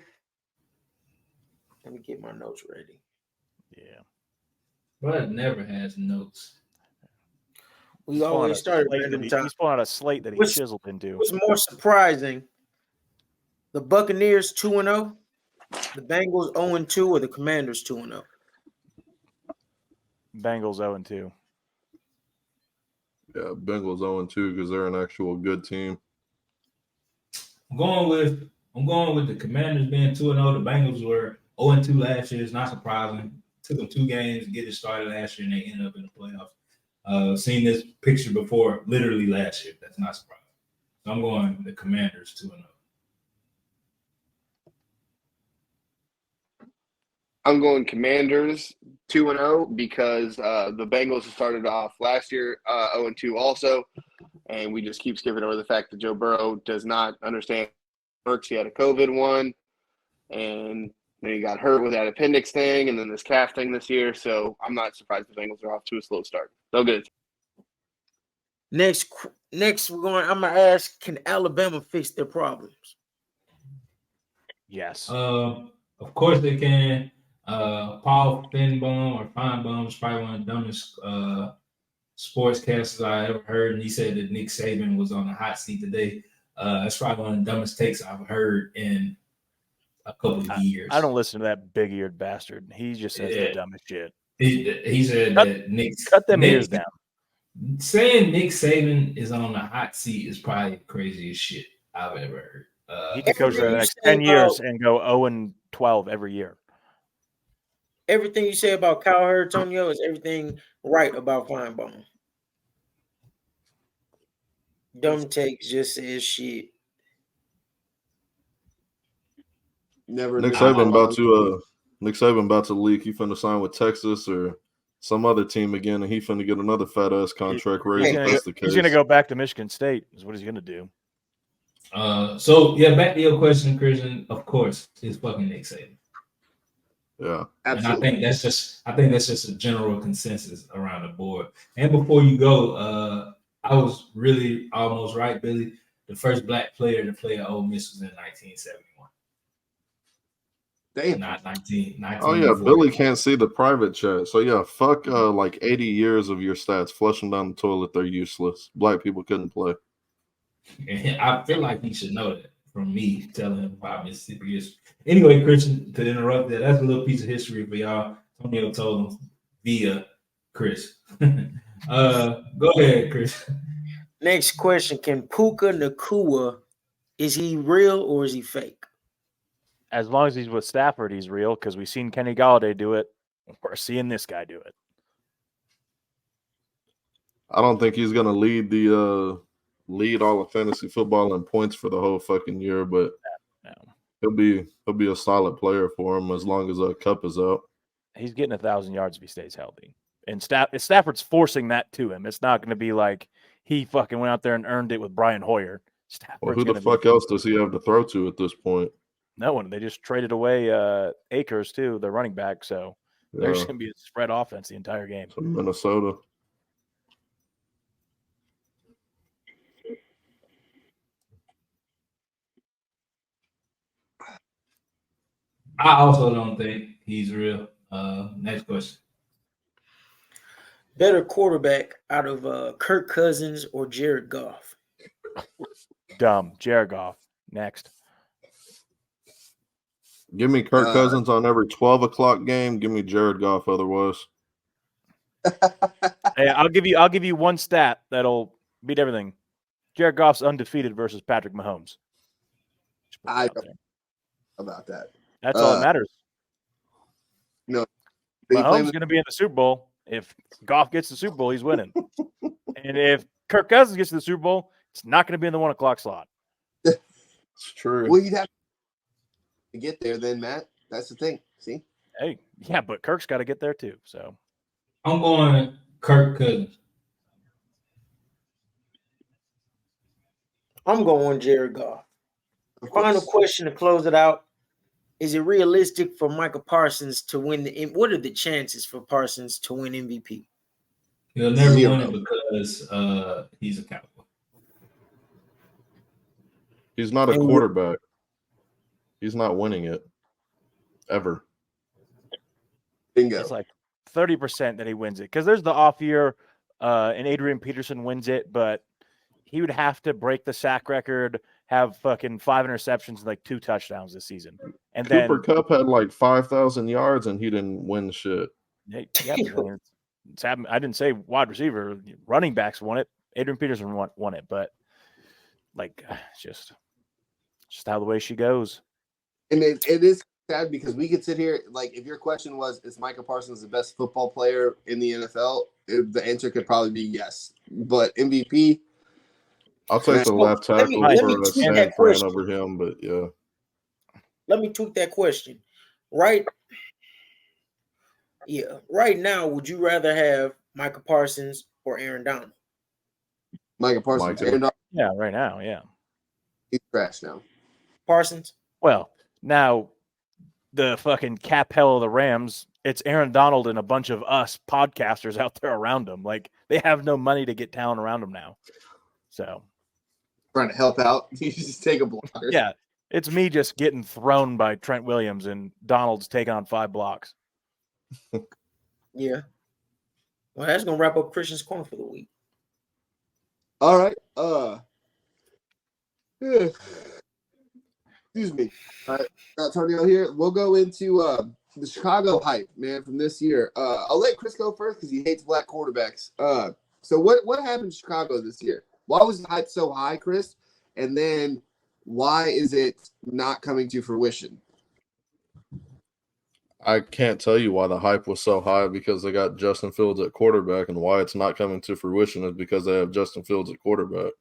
Let me get my notes ready.
Yeah.
Bud never has notes.
We always started random time.
He's pulling out a slate that he chiseled into.
What's more surprising? The Buccaneers 2-0, the Bengals 0-2, or the Commanders 2-0?
Bengals 0-2.
Yeah, Bengals 0-2 because they're an actual good team.
I'm going with the Commanders being 2-0. The Bengals were 0-2 last year. It's not surprising. Took them 2 games to get it started last year, and they ended up in the playoffs. Seen this picture before, literally last year. That's not surprising. So I'm going the Commanders 2-0.
I'm going Commanders 2-0 because the Bengals started off last year 0-2 also, and we just keep skipping over the fact that Joe Burrow does not understand how it works. He had a COVID one, and then he got hurt with that appendix thing, and then this calf thing this year. So I'm not surprised the Bengals are off to a slow start. So good.
Next, I'm gonna ask: can Alabama fix their problems?
Yes.
Of course they can. Paul Feinbaum is probably one of the dumbest sportscasters I ever heard, and he said that Nick Saban was on the hot seat today. That's probably one of the dumbest takes I've heard in a couple of years.
I don't listen to that big-eared bastard. He just says the dumbest shit.
He said that Nick
cut them ears down.
saying Nick Saban is on the hot seat is probably the craziest shit I've ever heard.
He could coach for the next
say
10 years and go 0-12 every year.
Everything you say about Cowherd, Tonio, is everything right about Feinbaum. Dumb takes just says shit.
Never.
Nick
knew
Saban
how
about to leak. He finna sign with Texas or some other team again, and he finna get another fat ass contract raise. If that's the case,
He's gonna go back to Michigan State. Is what he's gonna do.
So yeah, back to your question, Christian. Of course, it's fucking Nick Saban.
Yeah,
absolutely. And I think that's just a general consensus around the board. And before you go, I was really almost right, Billy. The first black player to play at Ole Miss was in 1971.
Damn.
Not 19.
Oh yeah, Billy can't see the private chat. So yeah, fuck like 80 years of your stats. Flush them down the toilet. They're useless. Black people couldn't play.
And I feel like he should know that from me telling him about Mississippi history. Anyway, Christian, to interrupt that's a little piece of history for y'all. Tonio told him via Chris. Go ahead, Chris.
Next question: Can Puka Nacua, is he real or is he fake?
As long as he's with Stafford, he's real because we've seen Kenny Galladay do it. We're seeing this guy do it.
I don't think he's gonna lead all of fantasy football in points for the whole fucking year, but he'll be a solid player for him as long as Cup is out.
He's getting 1,000 yards if he stays healthy. And Stafford's forcing that to him. It's not going to be like he fucking went out there and earned it with Brian Hoyer.
Well, who the fuck else does he have to throw to at this point?
No one. They just traded away Akers too, their running back. So there's going to be a spread offense the entire game.
So Minnesota.
I also don't think he's real. Next question.
Better quarterback out of Kirk Cousins or Jared Goff?
Dumb. Jared Goff. Next.
Give me Kirk Cousins on every 12 o'clock game. Give me Jared Goff otherwise.
Hey, I'll give you one stat that'll beat everything. Jared Goff's undefeated versus Patrick Mahomes.
I don't know about that.
That's all that matters.
No.
Mahomes is going to be in the Super Bowl. If Goff gets the Super Bowl, he's winning. And if Kirk Cousins gets to the Super Bowl, it's not going to be in the 1 o'clock slot.
It's true.
Well, you'd have to get there then, Matt. That's the thing. See?
Hey, yeah, but Kirk's got to get there too. So
I'm going Kirk Cousins.
I'm going Jared Goff. Final question to close it out. Is it realistic for Micah Parsons to win what are the chances for Parsons to win MVP?
He'll never win it because he's a Cowboy.
He's not a quarterback. He's not winning it ever.
Bingo.
It's like 30% that he wins it because there's the off year, and Adrian Peterson wins it, but he would have to break the sack record, have fucking 5 interceptions and like 2 touchdowns this season. And
Cooper Kupp had like 5,000 yards and he didn't win shit.
Yeah, it's happened. I didn't say wide receiver, running backs won it. Adrian Peterson won it, but like just how the way she goes.
And it is sad because we could sit here like if your question was, is Micah Parsons the best football player in the NFL? The answer could probably be yes. But MVP,
I'll take the left tackle over San Fran over him, but yeah.
Let me tweak that question. Right now, would you rather have Micah Parsons or Aaron Donald?
Micah Parsons. Aaron Donald.
Yeah, right now, yeah.
He's trash now.
Parsons?
Well, now the fucking cap hell of the Rams, it's Aaron Donald and a bunch of us podcasters out there around him. Like, they have no money to get talent around him now. So
trying to help out. You just take a blocker.
Yeah. It's me just getting thrown by Trent Williams and Donald's taking on 5 blocks.
Yeah. Well, that's gonna wrap up Christian's Corner for the week.
All right. Excuse me. All right. Tonio here. We'll go into the Chicago hype, man, from this year. I'll let Chris go first because he hates black quarterbacks. So what happened in Chicago this year? Why was the hype so high, Chris? And then why is it not coming to fruition?
I can't tell you why the hype was so high because they got Justin Fields at quarterback, and why it's not coming to fruition is because they have Justin Fields at quarterback.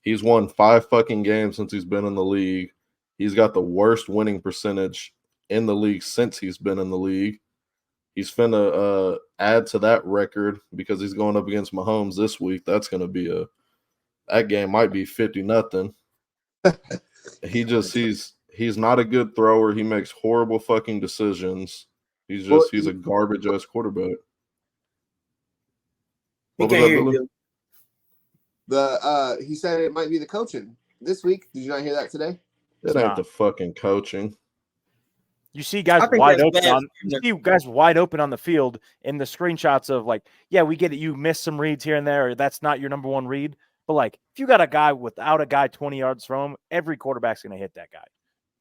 He's won 5 fucking games since he's been in the league. He's got the worst winning percentage in the league since he's been in the league. He's finna add to that record because he's going up against Mahomes this week. That's going to be that game might be 50-0. He's not a good thrower. He makes horrible fucking decisions. He's a garbage ass quarterback.
What was that, Billy?
He said it might be the coaching this week. Did you not hear that today?
It ain't the fucking coaching.
You see guys wide open on the field in the screenshots of like, yeah, we get it. You missed some reads here and there, or that's not your number one read. But like, if you got a guy without a guy 20 yards from him, every quarterback's going to hit that guy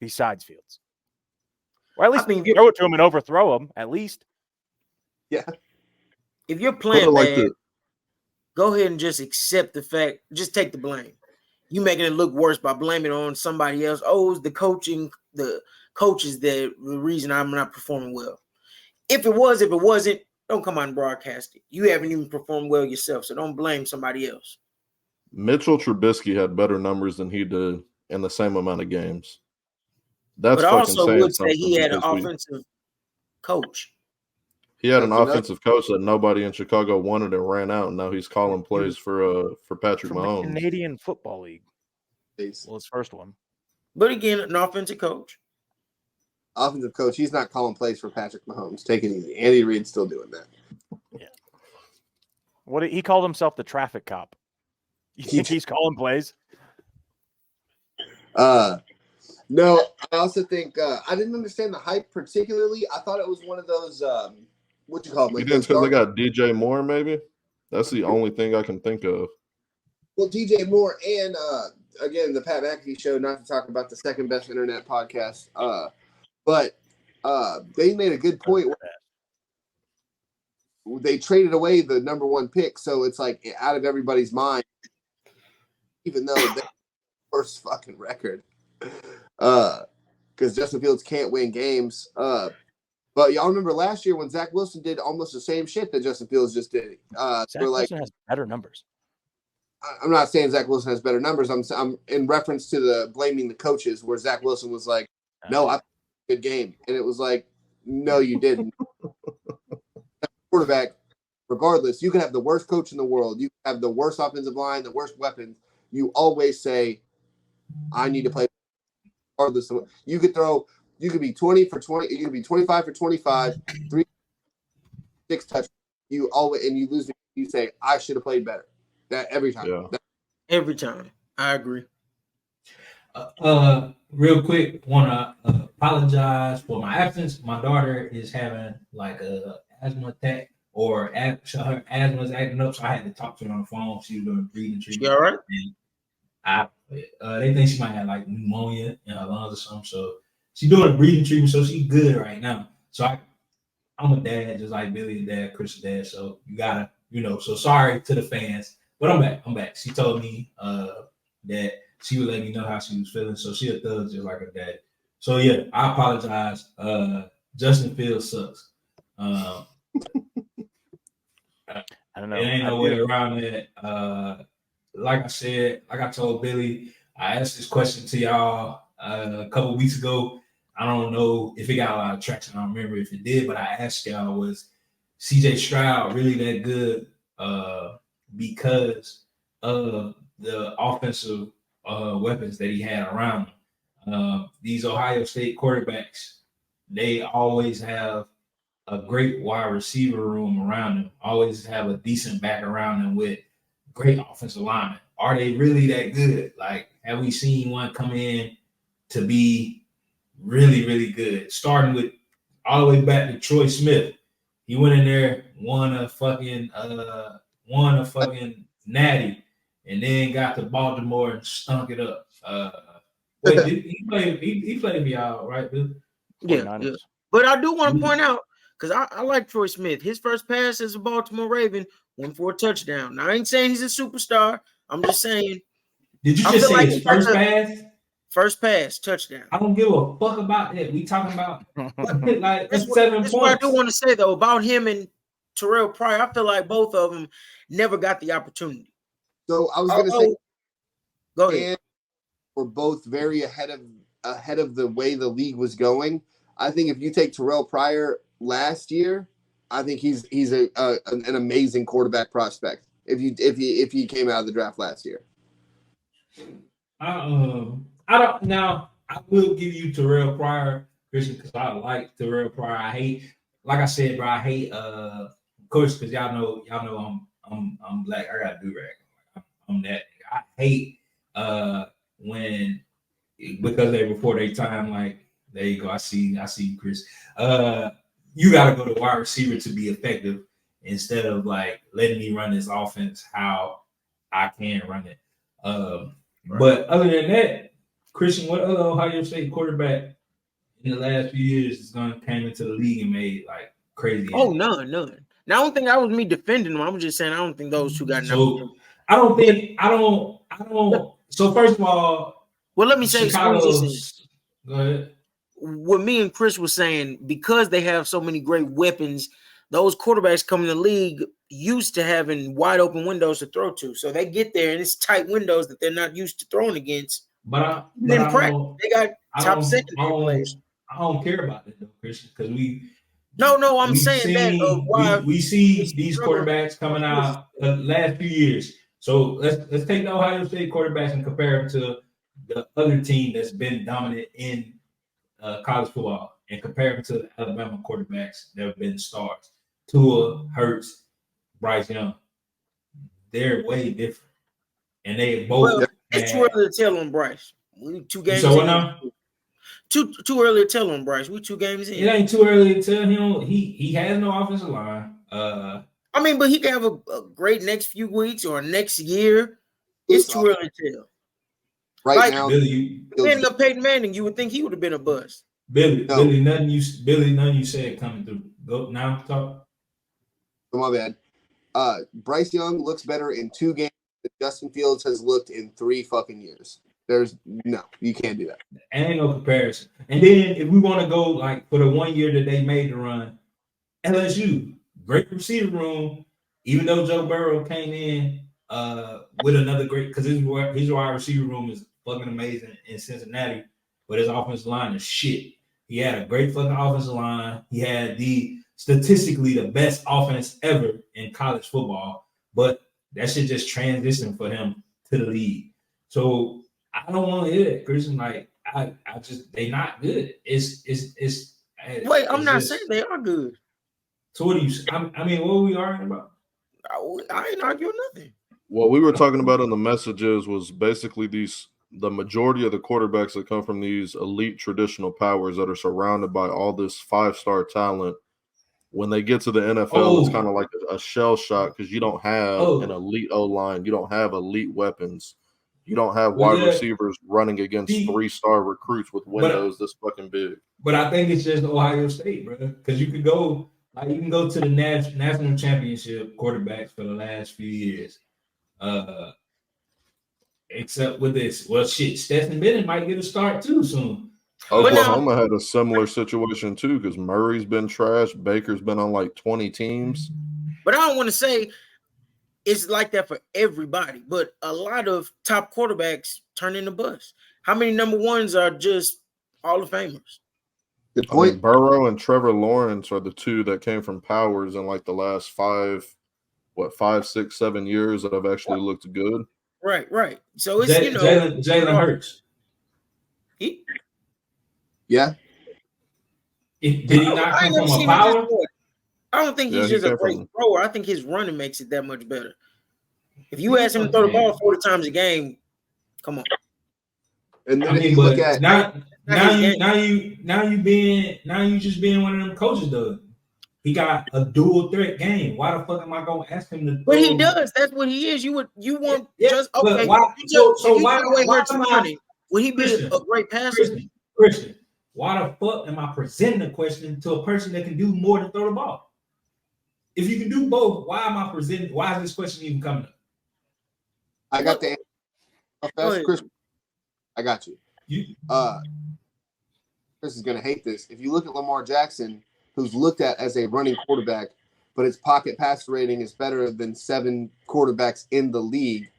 besides Fields. Or at least throw it to him and overthrow him, at least.
Yeah.
If you're playing bad, go ahead and just accept the fact. Just take the blame. You making it look worse by blaming it on somebody else. Oh, it's the coaching, the coaches that the reason I'm not performing well. If it wasn't, don't come out and broadcast it. You haven't even performed well yourself, so don't blame somebody else.
Mitchell Trubisky had better numbers than he did in the same amount of games. That's
but I
fucking
also
saying
would say he had an offensive coach.
He had an offensive coach that nobody in Chicago wanted and ran out, and now he's calling plays for Patrick Mahomes.
The Canadian Football League. Well, his first one.
But again, an offensive coach.
Offensive coach. He's not calling plays for Patrick Mahomes. Take it easy. Andy Reid's still doing that.
Yeah. He called himself the traffic cop. You think he's calling plays?
No, I also think I didn't understand the hype particularly. I thought it was one of those what you call them?
Like because they got DJ Moore, maybe? That's the only thing I can think of.
Well, DJ Moore and again the Pat McAfee show, not to talk about the second best internet podcast. But they made a good point. They traded away the number one pick, so it's like out of everybody's mind, even though they worst fucking record. Because Justin Fields can't win games. But y'all remember last year when Zach Wilson did almost the same shit that Justin Fields just did.
Zach Wilson has better numbers.
I'm not saying Zach Wilson has better numbers. I'm in reference to the blaming the coaches, where Zach Wilson was like, "No, I played a good game," and it was like, "No, you didn't." Quarterback, regardless, you can have the worst coach in the world, you can have the worst offensive line, the worst weapons. You always say, "I need to play." Regardless of you could throw, you could be 20 for 20, you could be 25 for 25, 6 touchdowns. You always and you lose. You say, "I should have played better." That every time.
Yeah.
Every time. I agree.
Real quick, want to apologize for my absence. My daughter is having like a asthma attack, or her asthma is acting up, so I had to talk to her on the phone. She was doing breathing treatment.
You all right?
They think she might have like pneumonia in her lungs or something. So she's doing a breathing treatment, so she's good right now. So I'm a dad, just like Billy's dad, Chris' dad. So you gotta, so sorry to the fans. But I'm back. She told me that she would let me know how she was feeling. So she a thug just like her dad. So yeah, I apologize. Justin Fields sucks.
I don't know.
There ain't no way around that. Like I said, like I told Billy, I asked this question to y'all a couple weeks ago. I don't know if it got a lot of traction. I don't remember if it did, but I asked y'all, was CJ Stroud really that good because of the offensive weapons that he had around him? These Ohio State quarterbacks, they always have a great wide receiver room around them, always have a decent back around them with great offensive linemen. Are they really that good? Like, have we seen one come in to be really, really good? Starting with all the way back to Troy Smith. He went in there, won a fucking natty, and then got to Baltimore and stunk it up. He played for y'all, right, Bill?
Yeah. But I do want to point out, because I like Troy Smith. His first pass as a Baltimore Raven went for a touchdown. Now I ain't saying he's a superstar. I'm just saying.
Did you just say his first pass?
First pass, touchdown.
I don't give a fuck about that. We talking about like that's 7 points.
What I do want to say though about him and Terrell Pryor. I feel like both of them never got the opportunity.
So I was going to say,
go ahead.
We're both very ahead of the way the league was going. I think if you take Terrell Pryor last year, I think he's an amazing quarterback prospect. If he came out of the draft last year,
I don't now. I will give you Terrell Pryor, Christian, because I like Terrell Pryor. I hate, like I said, bro. I hate, of course, because y'all know I'm black. I got do-rag. I'm that. I hate when because they before their time. Like there you go. I see you, Chris. You got to go to wide receiver to be effective instead of like letting me run this offense how I can run it. But other than that. Christian, what other Ohio State quarterback in the last few years is came into the league and made like crazy?
Oh, none. Now, I don't think that was me defending them. I'm just saying I don't think those two got
so. I don't. So first of all,
well, let me say,
go ahead.
What me and Chris was saying, because they have so many great weapons, those quarterbacks coming to the league used to having wide open windows to throw to. So they get there and it's tight windows that they're not used to throwing against.
But
they got top secondary players.
I don't care about that though, Christian, because
I'm saying
we see these quarterbacks coming out the last few years. So let's take the Ohio State quarterbacks and compare them to the other team that's been dominant in college football, and compare them to the Alabama quarterbacks that have been stars. Tua, Hurts, Bryce Young. They're way different, and they both.
Well, it's too early to tell on Bryce. We 2 games.
So what now?
Too early to tell on Bryce. We 2 games in.
It ain't too early to tell him. He has no offensive line.
I mean, but he can have a great next few weeks or next year. It's too early to tell.
Right now,
Billy,
Peyton Manning, you would think he would have been a bust.
Billy, nothing you said coming through. Go now, talk.
Oh, my bad. Bryce Young looks better in 2 games than Justin Fields has looked in 3 fucking years. You can't do that.
Ain't no comparison. And then if we want to go like for the 1 year that they made the run, LSU, great receiver room, even though Joe Burrow came in with another great, because his wide receiver room is fucking amazing in Cincinnati, but his offensive line is shit. He had a great fucking offensive line. He had statistically the best offense ever in college football, but that shit just transitioned for him to the league. So I don't want to hear that, Christian. Like I just they not good.
Wait, I'm not saying they are good.
So what do you? I mean, what are we arguing about?
I ain't arguing nothing.
What we were talking about in the messages was basically the majority of the quarterbacks that come from these elite traditional powers that are surrounded by all this 5-star talent. When they get to the NFL, it's kind of like a shell shock because you don't have an elite O-line. You don't have elite weapons. You don't have wide receivers running against 3-star recruits with windows this fucking big.
But I think it's just Ohio State, bro. Because you can go to the national championship quarterbacks for the last few years. Except with this. Well, shit, Stetson Bennett might get a start too soon.
Oklahoma had a similar situation too because Murray's been trash. Baker's been on like 20 teams.
But I don't want to say it's like that for everybody, but a lot of top quarterbacks turn into busts. How many number ones are just Hall of Famers?
Good point.
Burrow and Trevor Lawrence are the 2 that came from powers in like the last 5, 6, 7 years that have actually looked good.
Right. So it's
Jalen Hurts.
Yeah.
Did he not come from a power?
I don't think he's just a great thrower. I think his running makes it that much better. If you ask him to throw the ball 40 times a game, come on.
And then if you look at
now you just being one of them coaches though. He got a dual threat game. Why the fuck am I gonna ask him to?
But he does. That's what he is. You want just okay.
Why? So why
Would he be a great passer?
Christian, why the fuck am I presenting a question to a person that can do more than throw the ball? If you can do both, why am I presenting? Why is this question even coming up?
I got the answer. Chris, I got you. Chris is gonna hate this. If you look at Lamar Jackson, who's looked at as a running quarterback, but his pocket pass rating is better than 7 quarterbacks in the league,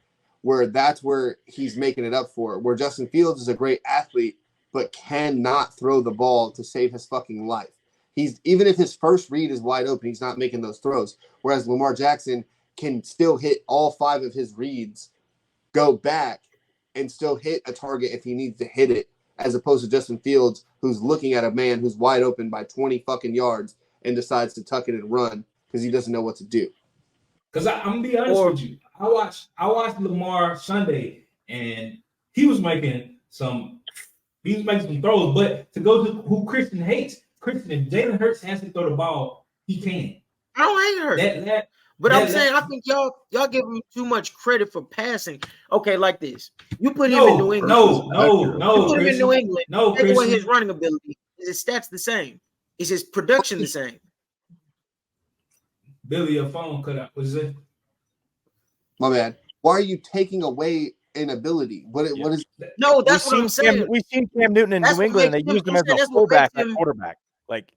where that's where he's making it up for. Where Justin Fields is a great athlete, but cannot throw the ball to save his fucking life. He's even if his first read is wide open, he's not making those throws. Whereas Lamar Jackson can still hit all 5 of his reads, go back, and still hit a target if he needs to hit it, as opposed to Justin Fields, who's looking at a man who's wide open by 20 fucking yards and decides to tuck it and run because he doesn't know what to do.
Because I'm gonna be honest with you, I watched Lamar Sunday, and he was making some throws. But to go to who Christian hates, if Jalen Hurts has to throw the ball, he can.
I don't hate Hurts. I'm saying I think y'all give him too much credit for passing. Okay, like this. You put him in New England.
No.
You put him in New England.
No,
take away his running ability. Is his stats the same? Is his production the same?
Billy, your phone cut out. What is it?
My bad. Why are you taking away an ability? What is?
No, that's what I'm saying.
We've seen Cam Newton in New England, and they used him as a fullback at quarterback. Like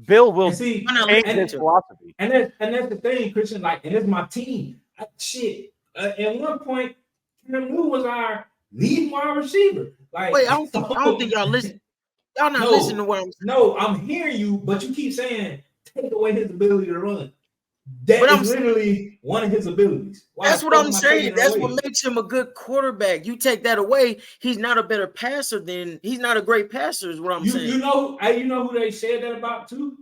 Bill will change his philosophy.
And that's the thing, Christian. Like, and it's my team. At one point, Cam Newton was our lead wide receiver. Like,
wait, I don't think y'all listen. Y'all not listening to what I'm saying.
No, I'm hearing you, but you keep saying take away his ability to run. That is literally one of his abilities.
That's what I'm saying. That's what makes him a good quarterback. You take that away, he's not a better passer than he's not a great passer, is what I'm saying.
You know who they said that about too?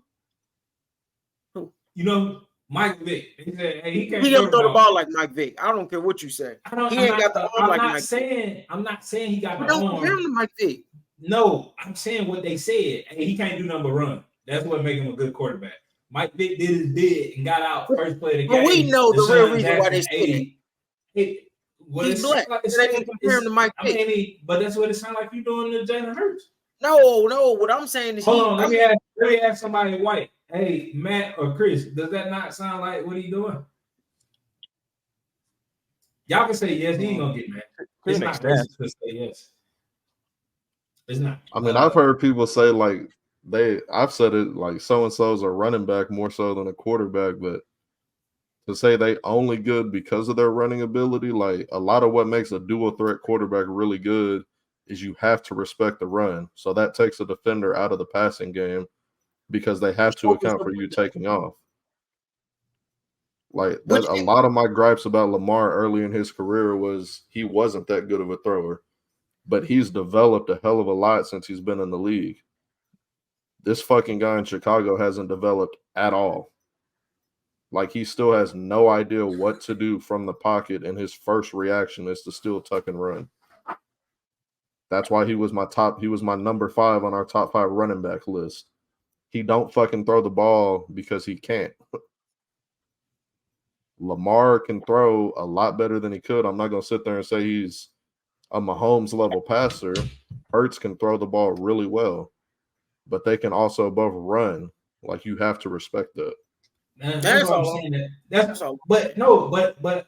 Who?
You know, Mike Vick. He said, hey, he
doesn't throw the ball like Mike Vick. I don't care what you say. He ain't got the arm like Mike Vick.
I'm not saying he got the arm.
Don't compare him to Mike Vick.
No, I'm saying what they said. Hey, he can't do nothing but run. That's what makes him a good quarterback. Mike Vick did his bid and got out first play of the game.
But we know the real reason why they said it.
He's
black. They can compare him to Mike Vick.
But that's what it sounds like you're doing to Jalen Hurts.
No. What I'm saying is,
hold on. Let me ask somebody white. Hey, Matt or Chris, does that not sound like what he doing? Y'all can say yes. He ain't gonna get mad. It's not racist to say yes. It's not.
I mean, I've heard people say like. I've said it like so-and-so's a running back more so than a quarterback, but to say they only good because of their running ability, like a lot of what makes a dual threat quarterback really good is you have to respect the run. So that takes a defender out of the passing game because they have to account for you taking off. Like that, a lot of my gripes about Lamar early in his career was he wasn't that good of a thrower, but he's developed a hell of a lot since he's been in the league. This fucking guy in Chicago hasn't developed at all. Like, he still has no idea what to do from the pocket, and his first reaction is to still tuck and run. That's why he was my number 5 on our top 5 running back list. He don't fucking throw the ball because he can't. Lamar can throw a lot better than he could. I'm not going to sit there and say he's a Mahomes level passer. Hurts can throw the ball really well. But they can also both run. Like, you have to respect that.
That's all I'm saying. That's all. But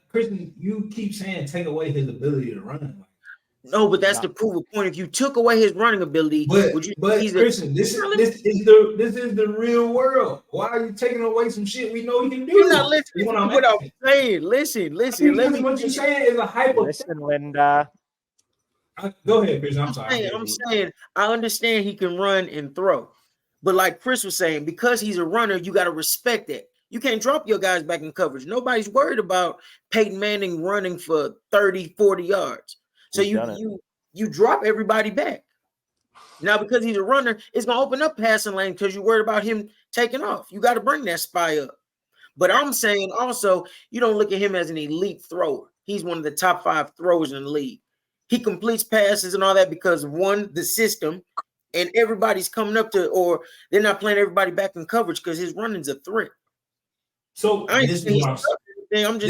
Christian, you keep saying take away his ability to run.
No, but that's the proof of point. If you took away his running ability,
Christian, this is the real world. Why are you taking away some shit we know he can do?
You're not listening to what I'm saying. Listen.
What you're saying is a hypothetical.
Listen, Linda.
Go ahead, Chris. I'm sorry.
I'm saying I understand he can run and throw, but like Chris was saying, because he's a runner, you got to respect that. You can't drop your guys back in coverage. Nobody's worried about Peyton Manning running for 30, 40 yards. So you drop everybody back. Now, because he's a runner, it's gonna open up passing lane because you're worried about him taking off. You got to bring that spy up. But I'm saying also, you don't look at him as an elite thrower. He's one of the top 5 throwers in the league. He completes passes and all that because of the system, and everybody's coming up to, or they're not playing everybody back in coverage because his running's a threat.
So
I'm just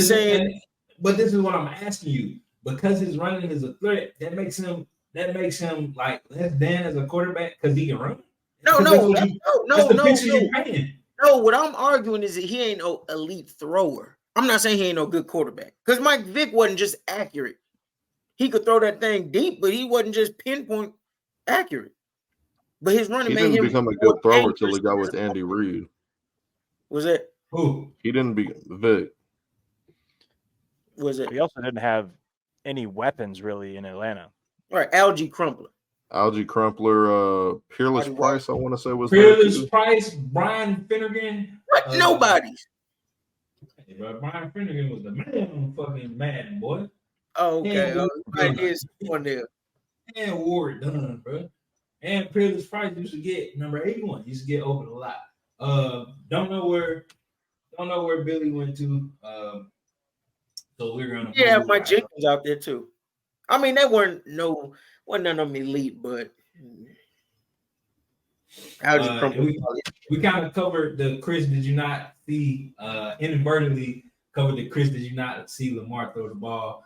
saying.
But this is what I'm asking you. Because his running is a threat, that makes him that makes him like less than as a quarterback because he can run?
No.
That's the picture you painting.
No, what I'm arguing is that he ain't no elite thrower. I'm not saying he ain't no good quarterback because Mike Vick wasn't just accurate. He could throw that thing deep, but he wasn't just pinpoint accurate. But his running
He
made
didn't
him
become a good thrower till he got with Andy Reid.
Was it?
Who?
He didn't be Vic.
Was it?
He also didn't have any weapons really in Atlanta.
All right, Algie Crumpler.
Algie Crumpler, Peerless Price, I want to say was
Peerless Price, Brian Finnegan.
What? Nobody's.
Hey, bro, Brian Finnegan was the man on fucking Madden, boy.
Oh, okay. I did one there.
And Ward done, bro. And Peerless Price used to get number 81. Used to get open a lot. Don't know where Billy went to. So we're gonna
Mike Jenkins out there too. I mean, they wasn't none of them elite, but
we kind of covered the Chris did you not see inadvertently covered the Chris did you not see Lamar throw the ball.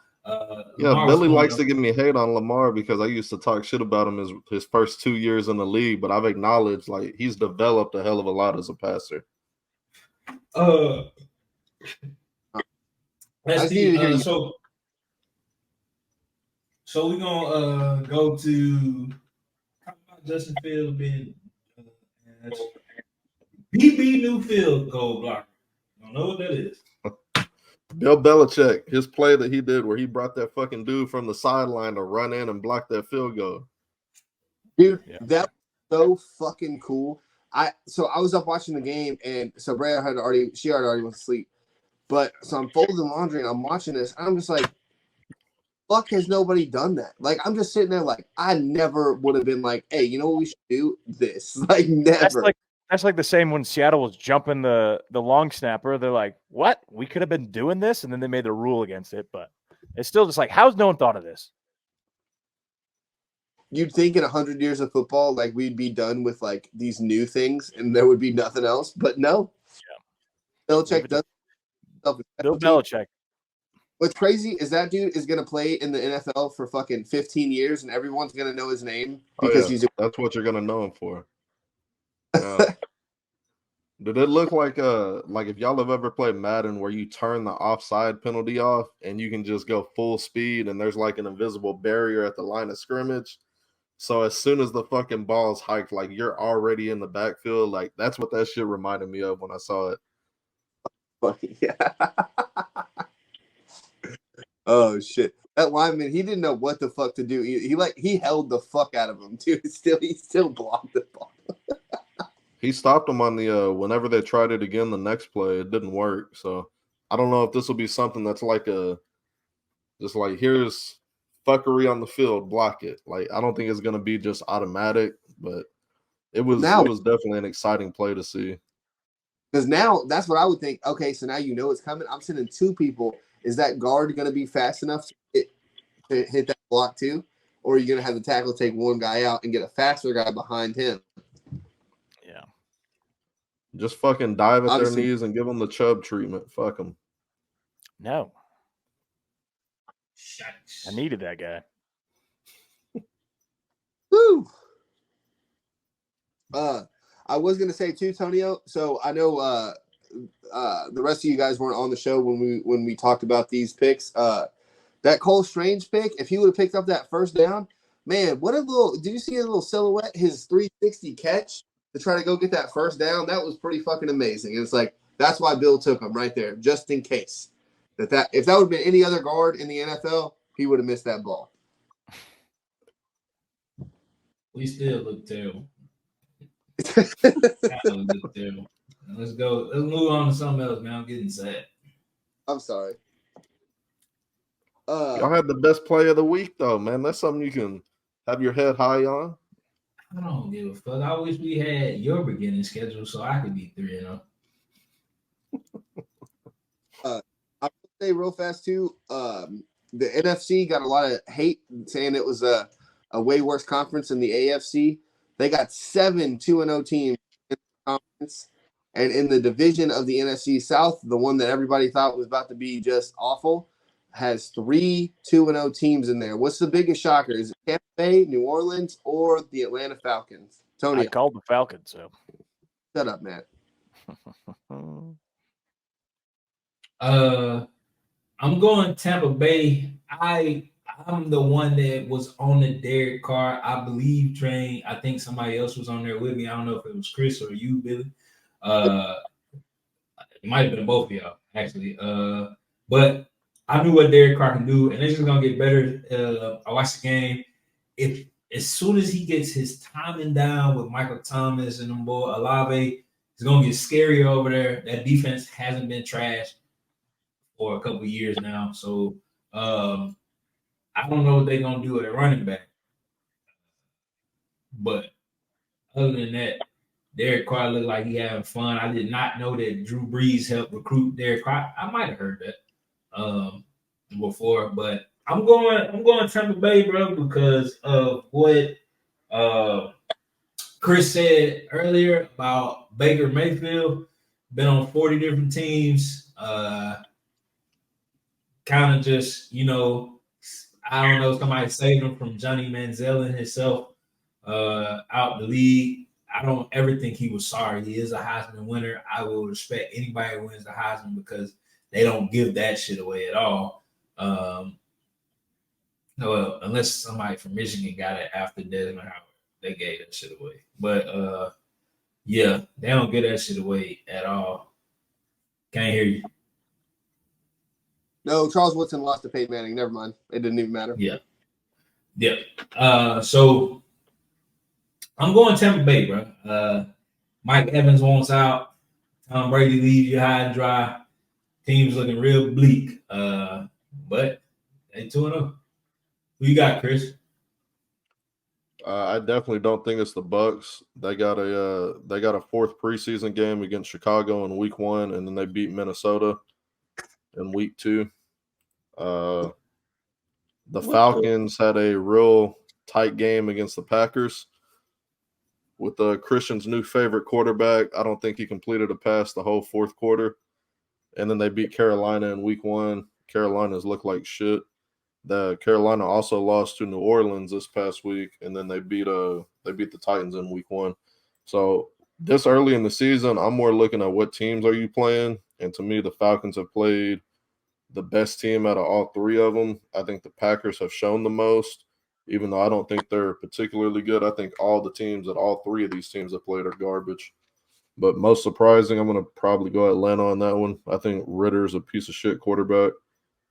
Billy likes to give me hate on Lamar because I used to talk shit about him his first 2 years in the league, but I've acknowledged like he's developed a hell of a lot as a passer.
Let's see. So we're gonna go to Justin Fields being BB new field goal blocker. I don't know what that is.
Bill Belichick, his play that he did where he brought that fucking dude from the sideline to run in and block that field goal.
Dude, that was so fucking cool. I was up watching the game, and so Brad had already went to sleep. But so I'm folding laundry and I'm watching this, and I'm just like, fuck has nobody done that? Like, I'm just sitting there like, I never would have been like, hey, you know what we should do? This. Like, never.
That's like the same when Seattle was jumping the long snapper. They're like, what? We could have been doing this, and then they made the rule against it. But it's still just like, how's no one thought of this?
You'd think in 100 years of football, like we'd be done with like these new things, and there would be nothing else. But no. Yeah. Belichick does.
Bill Belichick.
What's crazy is that dude is going to play in the NFL for fucking 15 years, and everyone's going to know his name because
that's what you're going to know him for. Did it look like if y'all have ever played Madden where you turn the offside penalty off and you can just go full speed and there's like an invisible barrier at the line of scrimmage? So as soon as the fucking ball's hiked, like you're already in the backfield. Like that's what that shit reminded me of when I saw it.
Yeah. Oh shit! That lineman, he didn't know what the fuck to do. He held the fuck out of him too. He still blocked the ball.
He stopped him on the whenever they tried it again the next play, it didn't work. So I don't know if this will be something that's like just like here's fuckery on the field, block it. Like I don't think it's gonna be just automatic, but it was definitely an exciting play to see.
Because now that's what I would think. Okay, so now you know it's coming. I'm sending two people. Is that guard going to be fast enough to hit that block too? Or are you going to have the tackle take one guy out and get a faster guy behind him?
Yeah.
Just fucking dive at their knees and give them the Chubb treatment. Fuck them.
No. I needed that guy.
Woo! I was going to say too, Tonio, so I know the rest of you guys weren't on the show when we talked about these picks. That Cole Strange pick, if he would have picked up that first down, man, did you see a little silhouette, his 360 catch to try to go get that first down? That was pretty fucking amazing. And it's like, that's why Bill took him right there, just in case. If that would have been any other guard in the NFL, he would have missed that ball.
We still look terrible. Let's go. Let's move on to something else, man. I'm getting sad.
I'm sorry.
Y'all had the best play of the week, though, man. That's something you can have your head high on.
I don't give a fuck. I wish we had your beginning schedule so I could be 3-0.
I would say real fast too. The NFC got a lot of hate saying it was a way worse conference than the AFC. They got 7 2-0 teams in the conference. And in the division of the NFC South, the one that everybody thought was about to be just awful, has 3 2-0 teams in there. What's the biggest shocker? Is it Tampa Bay, New Orleans, or the Atlanta Falcons? Tony,
I called the Falcons, so
shut up, man.
I'm going Tampa Bay. I'm the one that was on the Derek Carr, I believe, train. I think somebody else was on there with me. I don't know if it was Chris or you, Billy. It might have been both of y'all, actually. But I knew what Derek Carr can do, and it's just gonna get better. I watched the game. If as soon as he gets his timing down with Michael Thomas and them boy Olave, it's gonna get scary over there. That defense hasn't been trashed for a couple of years now, so I don't know what they're gonna do at running back. But other than that, Derek Carr looked like he having fun. I did not know that Drew Brees helped recruit Derek Carr. I might have heard that before, but I'm going Tampa Bay, bro, because of what Chris said earlier about Baker Mayfield. Been on 40 different teams. Kind of just, I don't know, somebody saved him from Johnny Manziel and himself out the league. I don't ever think he was sorry. He is a Heisman winner. I will respect anybody who wins the Heisman because they don't give that shit away at all. No, unless somebody from Michigan got it after Desmond Howard, they gave that shit away. But yeah, they don't give that shit away at all. Can't hear you.
No, Charles Woodson lost to Peyton Manning. Never mind. It didn't even matter.
Yeah. So I'm going Tampa Bay, bro. Mike Evans wants out. Tom Brady leaves you high and dry. Team's looking real bleak. But they 2-0. Who you got, Chris?
I definitely don't think it's the Bucks. They got a fourth preseason game against Chicago in week 1, and then they beat Minnesota in week 2. The Falcons had a real tight game against the Packers with Christian's new favorite quarterback. I don't think he completed a pass the whole fourth quarter. And then they beat Carolina in week 1. Carolina's looked like shit. The Carolina also lost to New Orleans this past week, and then they beat the Titans in week 1. So this early in the season, I'm more looking at what teams are you playing, and to me, the Falcons have played the best team out of all 3 of them. I think the Packers have shown the most, even though I don't think they're particularly good. I think all the teams that all 3 of these teams have played are garbage. But most surprising, I'm going to probably go Atlanta on that one. I think Ritter's a piece of shit quarterback.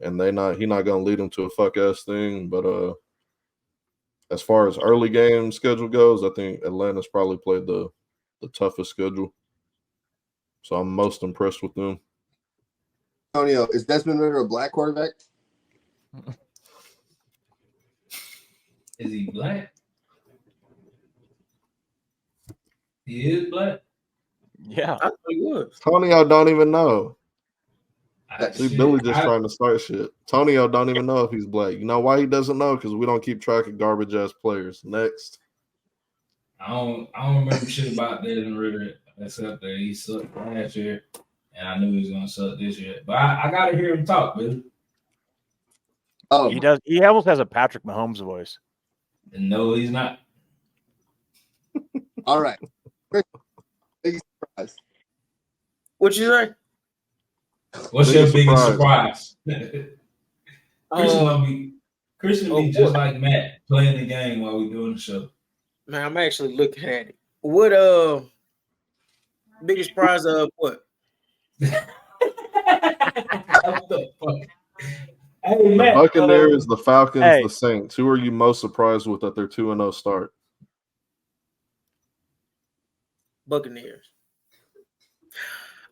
And he's not going to lead them to a fuck-ass thing. But as far as early game schedule goes, I think Atlanta's probably played the toughest schedule. So I'm most impressed with them.
Tonio, is Desmond Ridder a black quarterback?
Is he black? He is black.
Yeah.
I thought he was.
Tonio don't even know. See, Billy just trying to start shit. Tonio don't even know if he's black. You know why he doesn't know? Because we don't keep track of garbage ass players. Next.
I don't remember shit about Desmond Ridder except that he sucked last year, and I knew he was gonna suck this year. But I gotta hear him talk, Billy.
Oh,
He does. He almost has a Patrick Mahomes voice.
And no, he's not.
all right. Big surprise.
What you say?
What's your
Biggest
biggest
surprise?
surprise? Christian be just like Matt playing the game while we're doing the show.
Man, I'm actually looking at it. What biggest prize of what?
What the fuck? Hey,
The
Matt,
Buccaneers, the Falcons,
Hey.
the Saints. Who are you most surprised with at their 2-0 start?
Buccaneers.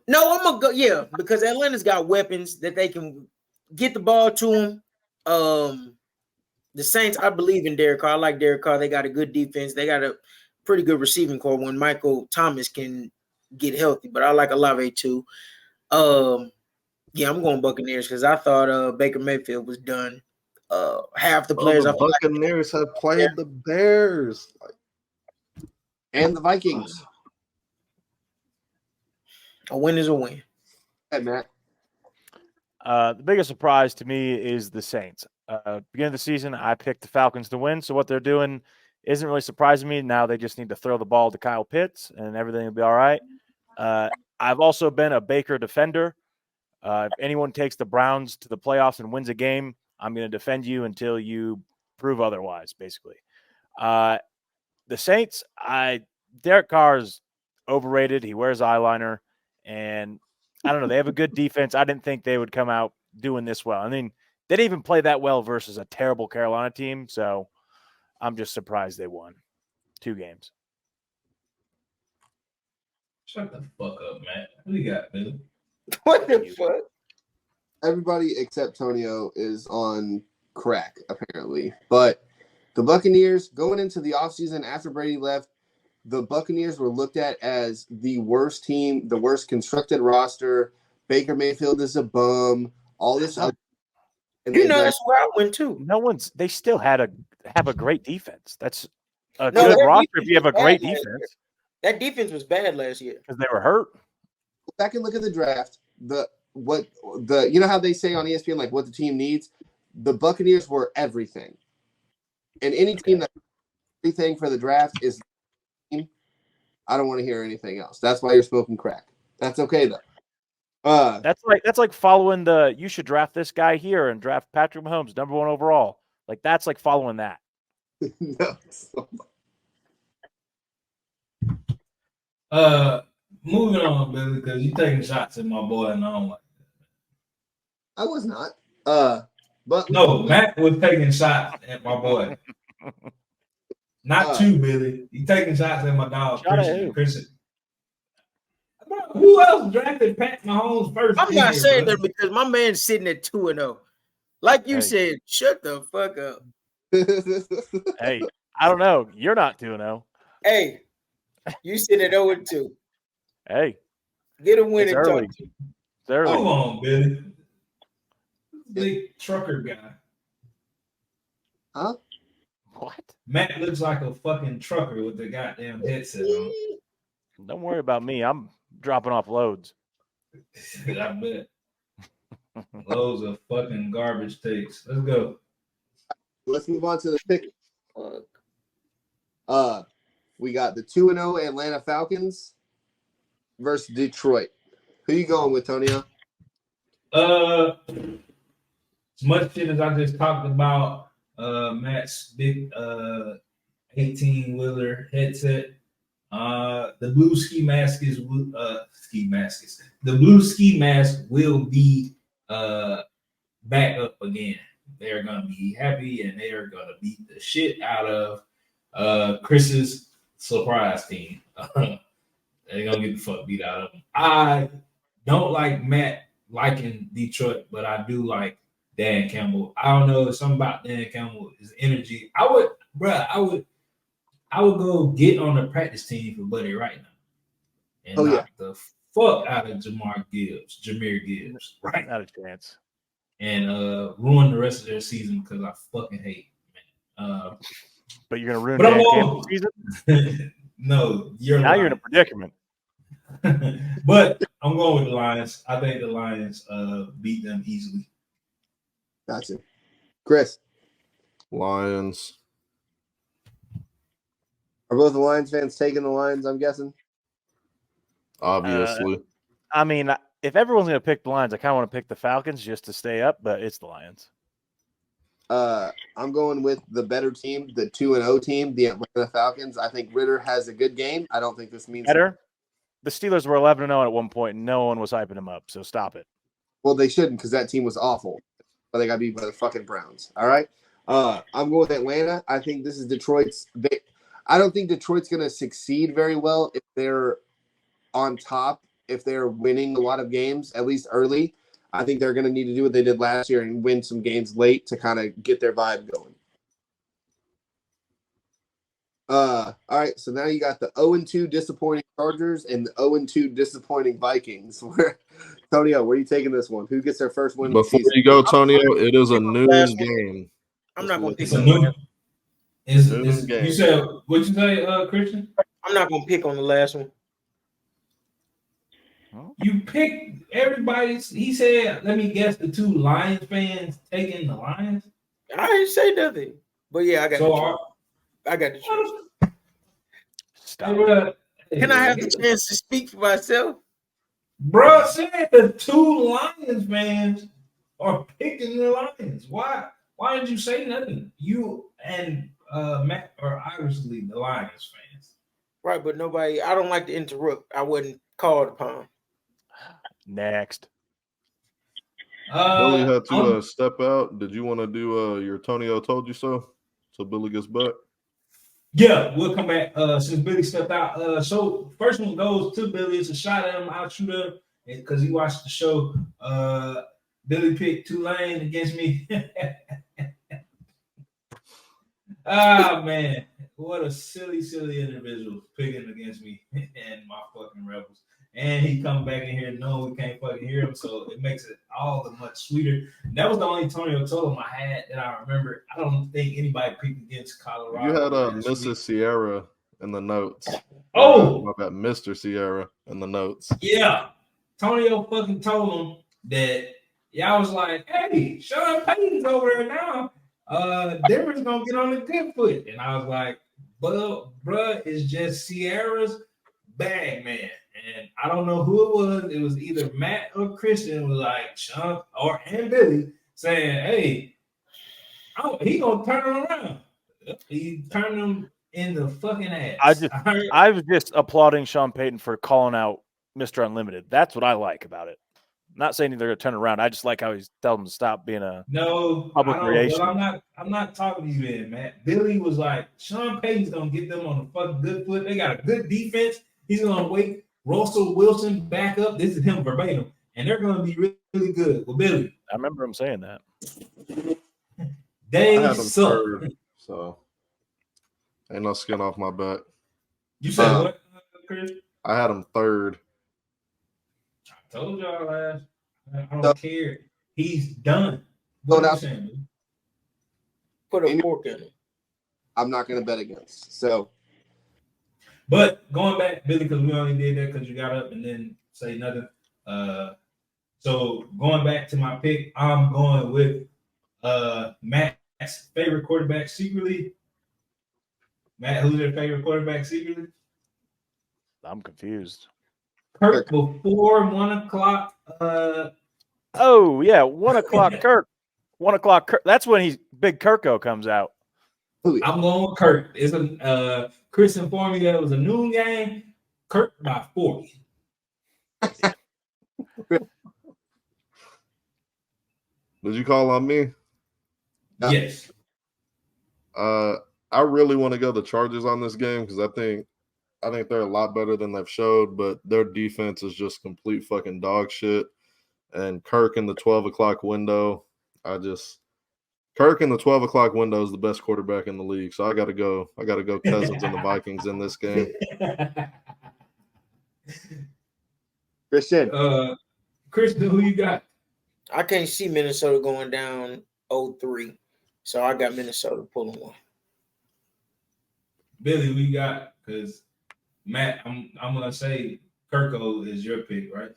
No, I'm gonna go. Yeah, because Atlanta's got weapons that they can get the ball to them. The Saints, I believe in Derek Carr. I like Derek Carr. They got a good defense. They got a pretty good receiving core when Michael Thomas can get healthy. But I like Olave too. Yeah, I'm going Buccaneers because I thought Baker Mayfield was done. Half the players.
The Buccaneers have played the Bears
And the Vikings.
A win is a win.
Hey, Matt.
The biggest surprise to me is the Saints. Beginning of the season, I picked the Falcons to win. So what they're doing isn't really surprising me. Now they just need to throw the ball to Kyle Pitts, and everything will be all right. I've also been a Baker defender. If anyone takes the Browns to the playoffs and wins a game, I'm going to defend you until you prove otherwise, basically. The Saints, Derek Carr is overrated. He wears eyeliner, and I don't know. They have a good defense. I didn't think they would come out doing this well. I mean, they didn't even play that well versus a terrible Carolina team, so I'm just surprised they won 2 games.
Shut the fuck up, Matt. What do you got, Billy?
What the fuck?
Everybody except Tonio is on crack, apparently. But the Buccaneers, going into the offseason after Brady left, the Buccaneers were looked at as the worst team, the worst constructed roster. Baker Mayfield is a bum. All this other.
That's where I went too.
They still have a great defense. That's a good roster if you have a great defense.
That defense was bad last year
because they were hurt.
Go back and look at the draft. You know how they say on ESPN like what the team needs? The Buccaneers were everything. And any team that everything for the draft is I don't want to hear anything else. That's why you're smoking crack. That's okay though.
That's like following you should draft this guy here and draft Patrick Mahomes number 1 overall. Like that's like following that.
No.
Moving on, Billy, because you taking shots at my boy, and I don't like that.
I was not. But
no, Matt was taking shots at my boy. Not you, Billy. You taking shots at my dog, Christian. Who else drafted Pat Mahomes first?
I'm not saying that because my man's sitting at 2-0. Like you said, shut the fuck up.
Hey, I don't know. You're not 2-0.
Hey, you sit at 0-2.
Hey,
get a win
and
early.
It's early.
Hold on, Billy. Big trucker guy.
Huh?
What?
Matt looks like a fucking trucker with the goddamn headset on.
Don't worry about me. I'm dropping off loads.
I bet. Loads of fucking garbage takes. Let's go.
Let's move on to the pick. We got the 2-0 Atlanta Falcons versus Detroit. Who you going with, Tonio?
As much shit as I just talked about, Matt's big 18-wheeler headset. The blue ski mask is the blue ski mask will be back up again. They're gonna be happy and they are gonna beat the shit out of Chris's surprise team. They're gonna get the fuck beat out of them. I don't like Matt liking Detroit, but I do like Dan Campbell. I don't know, something about Dan Campbell, his energy. I would go get on the practice team for Buddy right now and knock the fuck out of Jahmyr Gibbs, right?
Not a chance.
And ruin the rest of their season because I fucking hate man.
But you're gonna ruin Dan Campbell's season?
No,
you're in a predicament.
But I'm going with the Lions. I think the Lions beat them easily.
Gotcha. Chris.
Lions.
Are both the Lions fans taking the Lions, I'm guessing?
Obviously.
I mean, if everyone's going to pick the Lions, I kind of want to pick the Falcons just to stay up, but it's the Lions.
I'm going with the better team, the 2-0 team, the Atlanta Falcons. I think Ritter has a good game. I don't think this means
better. The Steelers were 11-0 at one point, and no one was hyping them up, so stop it.
Well, they shouldn't because that team was awful, but they got beat by the fucking Browns. All right? I'm going with Atlanta. I think this is Detroit's – I don't think Detroit's going to succeed very well if they're on top, if they're winning a lot of games, at least early. I think they're going to need to do what they did last year and win some games late to kind of get their vibe going. All right, so now you got the 0-2 disappointing Chargers and the 0-2 disappointing Vikings. Tonio, where are you taking this one? Who gets their first win?
Before you go, Tonio, it is a noon game.
I'm not going to pick
on the
game.
You said, what'd you say, Christian?
I'm not going to pick on the last one.
You picked everybody's. He said, "Let me guess, the 2 Lions fans taking the Lions."
I didn't say nothing, but yeah, I got the choice.
Stop.
Can I have the chance to speak for myself?
Bro said the 2 Lions fans are picking the Lions. Why did you say nothing? You and Matt are obviously the Lions fans.
Right, but nobody, I don't like to interrupt. I wasn't called upon.
Next.
Billy had to step out. Did you want to do your Tonio told you so? So Billy gets back.
Yeah, we'll come back since Billy stepped out. So first one goes to Billy. It's a shot at him. I'll shoot him because he watched the show. Billy picked Tulane against me. Ah, man. What a silly individual picking against me and my fucking Rebels. And he come back in here knowing we can't fucking hear him, so it makes it all the much sweeter. And that was the only Tonio told him I had that I remember. I don't think anybody picked against Colorado.
You had Mrs. Sierra in the notes.
Oh,
my bad, Mr. Sierra in the notes.
Yeah, Tonio fucking told him that. Y'all was like, "Hey, Sean Payton's over there now. Denver's gonna get on the good foot," and I was like, "Bruh, it's just Sierra's bag, man." And I don't know who it was. It was either Matt or Christian was like Sean and Billy saying, "Hey, he gonna turn him around." He turned him in the fucking ass.
I was just applauding Sean Payton for calling out Mr. Unlimited. That's what I like about it. I'm not saying they're gonna turn around. I just like how he's telling them to stop being a public creation.
Well, I'm not talking to you then, Matt. Billy was like, Sean Payton's gonna get them on the fucking good foot. They got a good defense. He's gonna wake Russell Wilson back up. This is him verbatim, and they're gonna be really, really good. Well, Billy,
I remember him saying that.
They suck.
Third, so ain't no skin off my back.
You said what, Chris?
I had him third.
I told y'all last. I don't care. He's done. What are you saying?
Put a fork in it.
I'm not going to bet against. So,
but going back, Billy, because we only did that because you got up and then say nothing. So going back to my pick, I'm going with Matt's favorite quarterback secretly. Matt, who's your favorite quarterback secretly?
I'm confused.
Kirk before 1 o'clock.
Oh yeah, 1 o'clock. Kirk. 1 o'clock. Kirk. That's when Big Kirko comes out.
I'm going with Kirk. It's a Chris informed me that it was a noon game. Kirk by 40.
Did you call on me?
Yes.
I really want to go the Chargers on this game because I think they're a lot better than they've showed, but their defense is just complete fucking dog shit. And Kirk in the 12 o'clock window, Kirk in the 12 o'clock window is the best quarterback in the league. So I gotta go Cousins and the Vikings in this game.
Christian.
Christian, who you got?
I can't see Minnesota going down 0-3. So I got Minnesota pulling one.
Billy, who you got? Because Matt, I'm gonna say Kirko is your pick, right?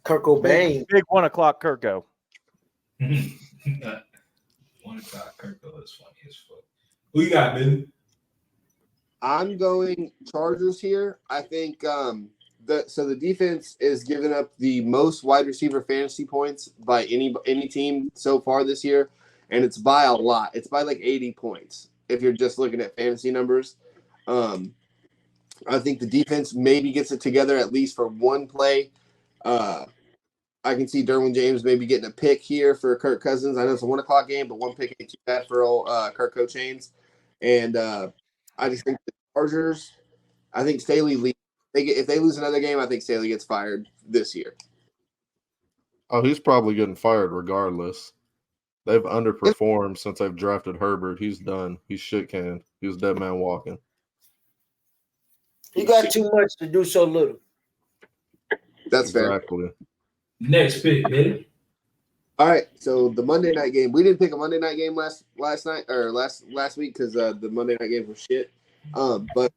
Kirko Bang.
Big 1 o'clock Kirko.
1 o'clock Kirko is funny as fuck. Who you got, Billy?
I'm going Chargers here. I think the defense is giving up the most wide receiver fantasy points by any team so far this year, and it's by a lot. It's by like 80 points if you're just looking at fantasy numbers. I think the defense maybe gets it together at least for one play. I can see Derwin James maybe getting a pick here for Kirk Cousins. I know it's a 1 o'clock game, but one pick ain't too bad for old Kirk Chains. And I just think the Chargers, I think Staley leaves. If they lose another game, I think Staley gets fired this year.
Oh, he's probably getting fired regardless. They've underperformed since they've drafted Herbert. He's done. He's shit canned. He was dead man walking.
He got too much to do so little.
That's
exactly.
Fair.
Next pick, baby.
All right, so the Monday night game. We didn't pick a Monday night game last night or last week because the Monday night games were shit. But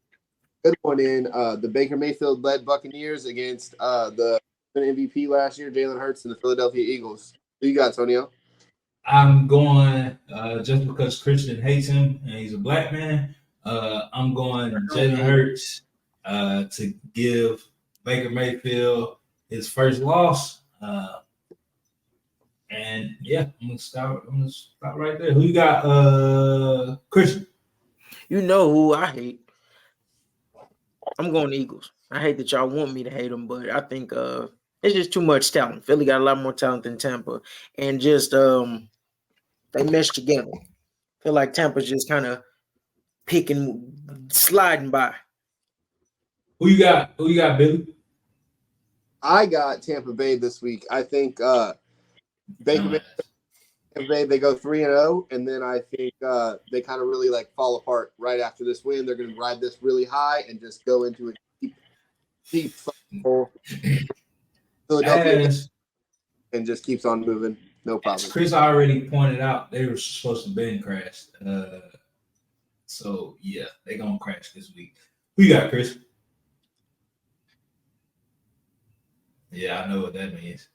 good one in the Baker Mayfield led Buccaneers against the MVP last year, Jalen Hurts and the Philadelphia Eagles. Who you got, Tonio?
I'm going just because Christian hates him and he's a black man. I'm going Jalen Hurts to give Baker Mayfield his first loss. And yeah, I'm gonna stop right there. Who you got, Christian?
You know who I hate. I'm going Eagles. I hate that y'all want me to hate them, but I think it's just too much talent. Philly got a lot more talent than Tampa, and just they mesh together. I feel like Tampa's just kind of sliding by.
Who you got, Billy?
I got Tampa Bay this week. I think Tampa Bay, they go 3-0, and then I think they kind of really like fall apart right after this win. They're going to ride this really high and just go into a deep hole. Philadelphia and just keeps on moving. No problem.
Chris already pointed out they were supposed to been crashed. So yeah, they're gonna crash this week. Who you got, Chris? Yeah, I know what that means.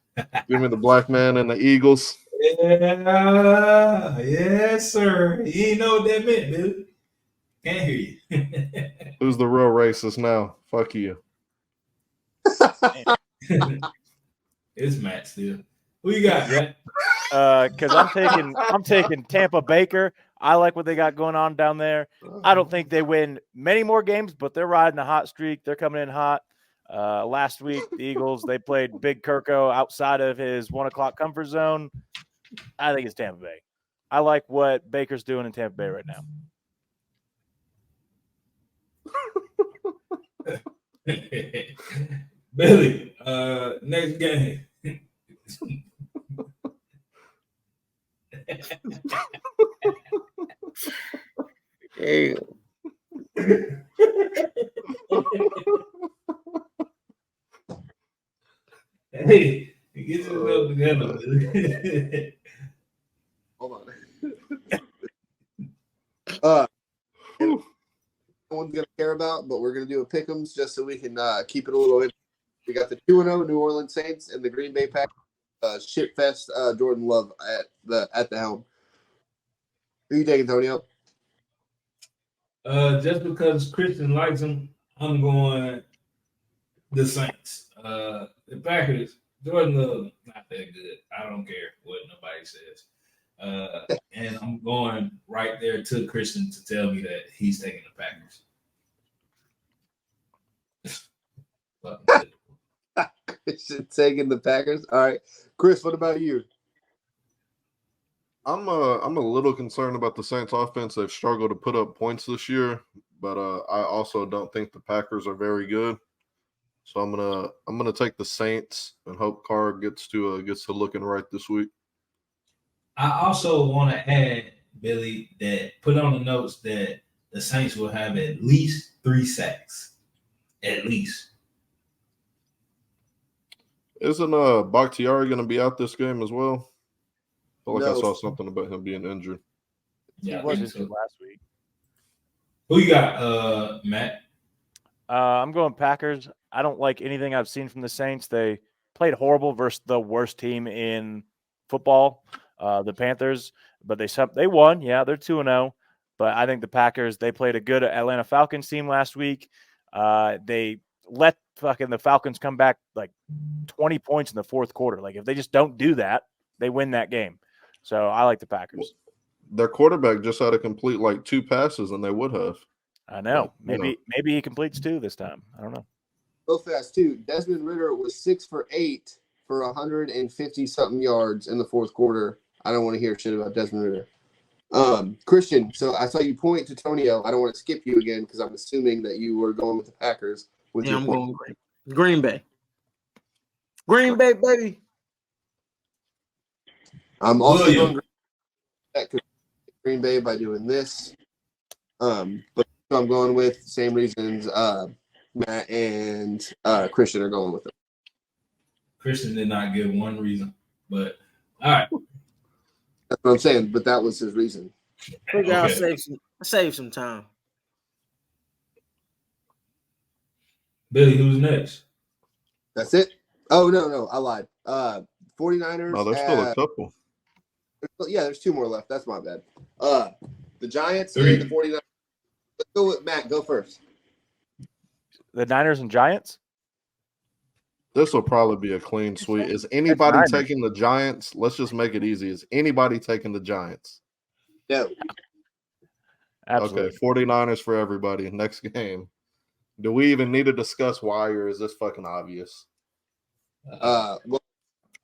Give me the black man and the Eagles.
Yeah, yes, sir. You ain't know what that meant, Billy. Can't hear you.
Who's the real racist now? Fuck you.
It's Matt still. Who you got, Matt?
Because I'm taking Tampa Baker. I like what they got going on down there. I don't think they win many more games, but they're riding a hot streak. They're coming in hot. Last week, the Eagles, they played Big Kirko outside of his 1 o'clock comfort zone. I think it's Tampa Bay. I like what Baker's doing in Tampa Bay right now.
Billy, next game.
Hey.
Hey, get yourself together, Billy.
Hold on. No one's gonna care about, but we're gonna do a pick'ems just so we can keep it a little. We got the 2-0 New Orleans Saints and the Green Bay Packers. Shitfest. Jordan Love at the helm. Who you taking, Tonio?
Just because Christian likes him, I'm going the Saints. The Packers, Jordan Love, not that good. I don't care what nobody says. And I'm going right there to Christian to tell me that he's taking the Packers.
Christian taking the Packers. All right, Chris. What about you?
I'm a little concerned about the Saints offense. They've struggled to put up points this year, but I also don't think the Packers are very good. So I'm gonna take the Saints and hope Carr gets to looking right this week.
I also want to add, Billy, that put on the notes that the Saints will have at least 3 sacks. At least.
Isn't Bakhtiari going to be out this game as well? I feel like
No.
I saw something about him being injured.
Yeah, he was injured last week.
Who you got, Matt?
I'm going Packers. I don't like anything I've seen from the Saints. They played horrible versus the worst team in football, the Panthers, but they won. Yeah, they're 2-0. But I think the Packers, they played a good Atlanta Falcons team last week. They let the Falcons come back like 20 points in the fourth quarter. Like if they just don't do that, they win that game. So I like the Packers.
Their quarterback just had to complete like 2 passes, and they would have.
I know. Maybe he completes 2 this time. I don't know.
Go fast too. Desmond Ridder was 6 for 8 for 150 something yards in the fourth quarter. I don't want to hear shit about Desmond Ridder. Christian, so I saw you point to Tonio. I don't want to skip you again because I'm assuming that you were going with the Packers.
I'm going Green Bay. Green Bay, baby.
I'm also going Green Bay by doing this. But I'm going with same reasons Matt and Christian are going with it.
Christian did not give one reason, but all right.
That's what I'm saying, but that was his reason.
Okay. I'll save some time.
Billy, who's next?
That's it. Oh, no, I lied. 49ers.
No, there's still a couple.
Yeah, there's 2 more left. That's my bad. The Giants
3.
and the 49ers. Let's go with Matt. Go first.
The Niners and Giants?
This will probably be a clean sweep. Is anybody taking the Giants? Let's just make it easy. Is anybody taking the Giants?
No.
Absolutely.
Okay, 49ers for everybody. Next game. Do we even need to discuss why, or is this fucking obvious?
Well,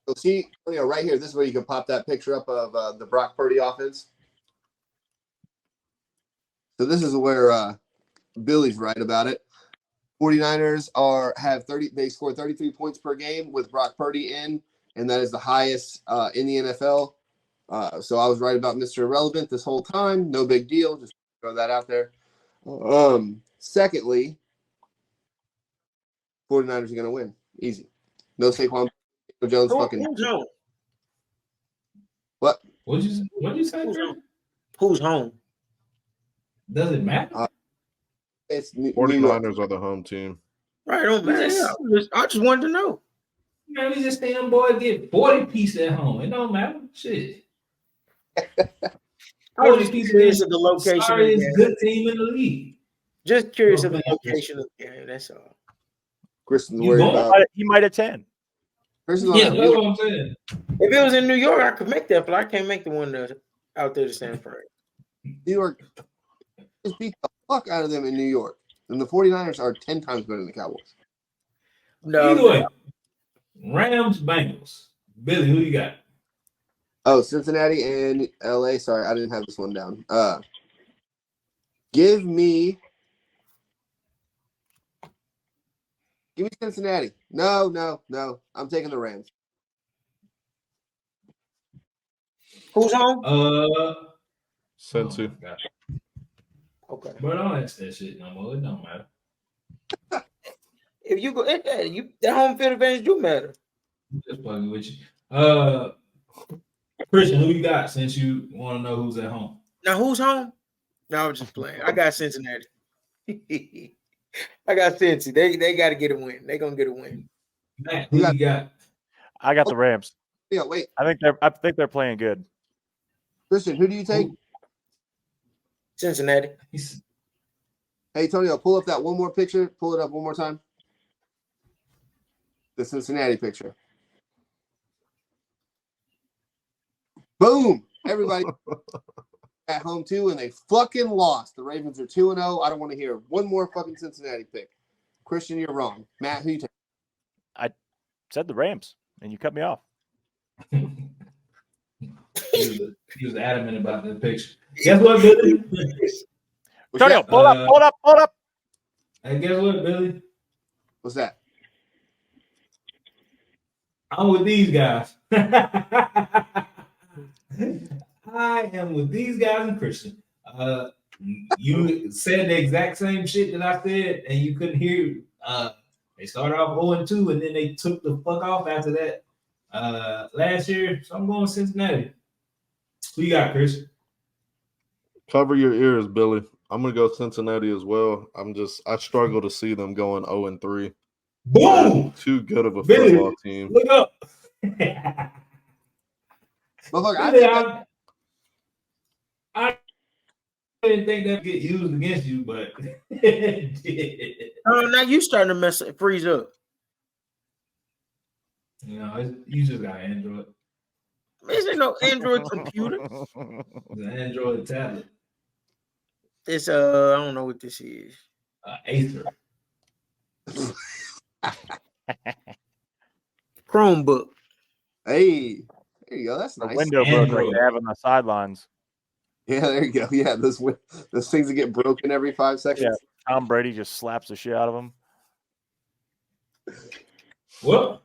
so see, right here, this is where you can pop that picture up of the Brock Purdy offense. So this is where Billy's right about it. 49ers they score 33 points per game with Brock Purdy in, and that is the highest in the NFL. So I was right about Mr. Irrelevant this whole time. No big deal. Just throw that out there. Secondly, 49ers are going to win. Easy. No Saquon Jones fucking.
Who's home?
What?
What'd you say?
Who's home?
Does it matter?
It's New
49ers are the home team.
Right, don't matter. I just wanted to know.
Man, we just them boys get 40 pieces at home. It don't matter. Shit.
I was just curious of the location.
Sorry, it's good team in the league.
Just curious of the location of the game. That's all.
Kristen's worried about.
He might attend.
Kristen's
Yeah, that's what I'm saying.
If it was in New York, I could make that, but I can't make the one out there to San Fran.
New York just beat the fuck out of them in New York. And the 49ers are 10 times better than the Cowboys.
No.
Either way, Rams, Bengals. Billy, who you got?
Oh, Cincinnati and LA. Sorry, I didn't have this one down. Give me Cincinnati. No. I'm taking the Rams.
Who's home?
Cincy.
Okay.
But don't ask that shit no more. It don't matter.
If you go, the home field advantage do matter.
I'm just fucking with you. Christian, who you got since you want to know who's at home?
Now, who's home? No, I was just playing. I got Cincinnati. I got Cincy. They got to get a win. They're gonna get a win.
Matt, who you got?
I got the Rams.
Yeah, wait.
I think they're playing good.
Christian, who do you take?
Cincinnati.
Hey, Tonio, pull up that one more picture. Pull it up one more time. The Cincinnati picture. Boom! Everybody at home too, and they fucking lost. The Ravens are 2-0. I don't want to hear one more fucking Cincinnati pick. Christian, you're wrong. Matt, who you take?
I said the Rams, and you cut me off.
He was adamant about the picture. Guess what, Billy?
Tonio, pull up.
Hey, guess what, Billy?
What's that?
I'm with these guys. I am with these guys and Christian. You said the exact same shit that I said, and you couldn't hear. They started off 0-2, and then they took the fuck off after that last year. So I'm going Cincinnati. Who you got, Chris?
Cover your ears, Billy. I'm gonna go Cincinnati as well. I struggle to see them going 0-3.
Boom!
Too good of a
Billy,
football team.
Look up.
Motherfucker,
I didn't think that get used against you, but it did.
Now you starting to freeze up.
You know, you just got Android.
This ain't no Android computer.
It's an Android tablet.
It's I don't know what this is.
Acer.
Chromebook.
Hey, there you go. That's nice.
The window broke like they have on the sidelines.
Yeah, there you go. Yeah, those things that get broken every 5 seconds.
Yeah, Tom Brady just slaps the shit out of them.
Well,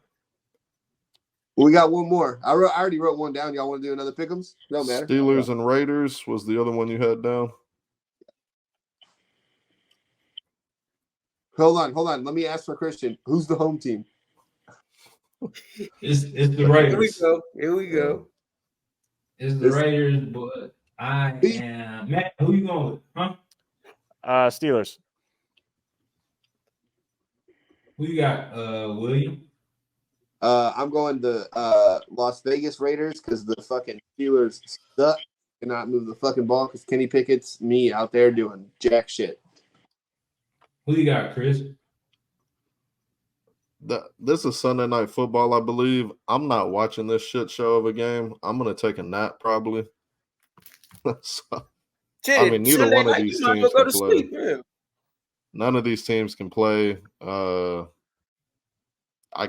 we got one more. I already wrote one down. Y'all want to do another pick'ems? No matter.
Steelers and Raiders was the other one you had down.
Hold on. Let me ask for Christian. Who's the home team?
it's the Raiders.
Here we go.
It's the Raiders, but I am Matt. Who you going with? Huh?
Steelers.
Who you got? William.
I'm going to Las Vegas Raiders because the fucking Steelers suck. Cannot move the fucking ball because Kenny Pickett's me out there doing jack shit.
Who you got, Chris?
This is Sunday Night Football, I believe. I'm not watching this shit show of a game. I'm gonna take a nap probably. So, I mean, neither
Sunday
one of
night,
these
you might
teams
go
can
to
play.
sleep. Yeah.
None of these teams can play. I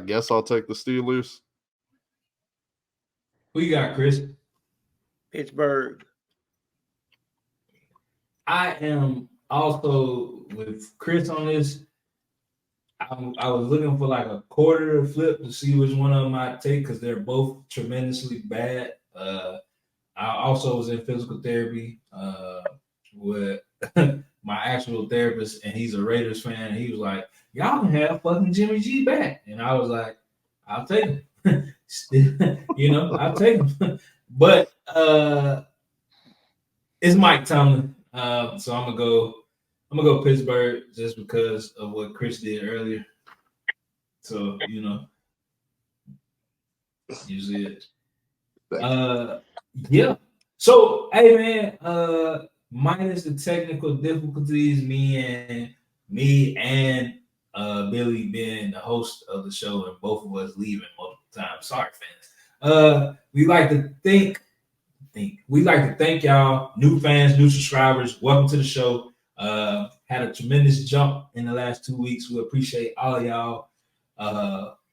guess I'll take the Steelers.
Who you got, Chris?
Pittsburgh.
I am also with Chris on this. I was looking for like a quarter flip to see which one of them I take because they're both tremendously bad. I also was in physical therapy with my actual therapist, and he's a Raiders fan. And he was like, "Y'all can have fucking Jimmy G back," and I was like, "I'll take him." I'll take him. But it's Mike Tomlin, so I'm gonna go Pittsburgh just because of what Chris did earlier. So usually it. Yeah. So hey man, minus the technical difficulties, me and Billy being the host of the show and both of us leaving multiple times. Sorry, fans. We like to thank y'all, new fans, new subscribers. Welcome to the show. Had a tremendous jump in the last 2 weeks. We appreciate all of y'all.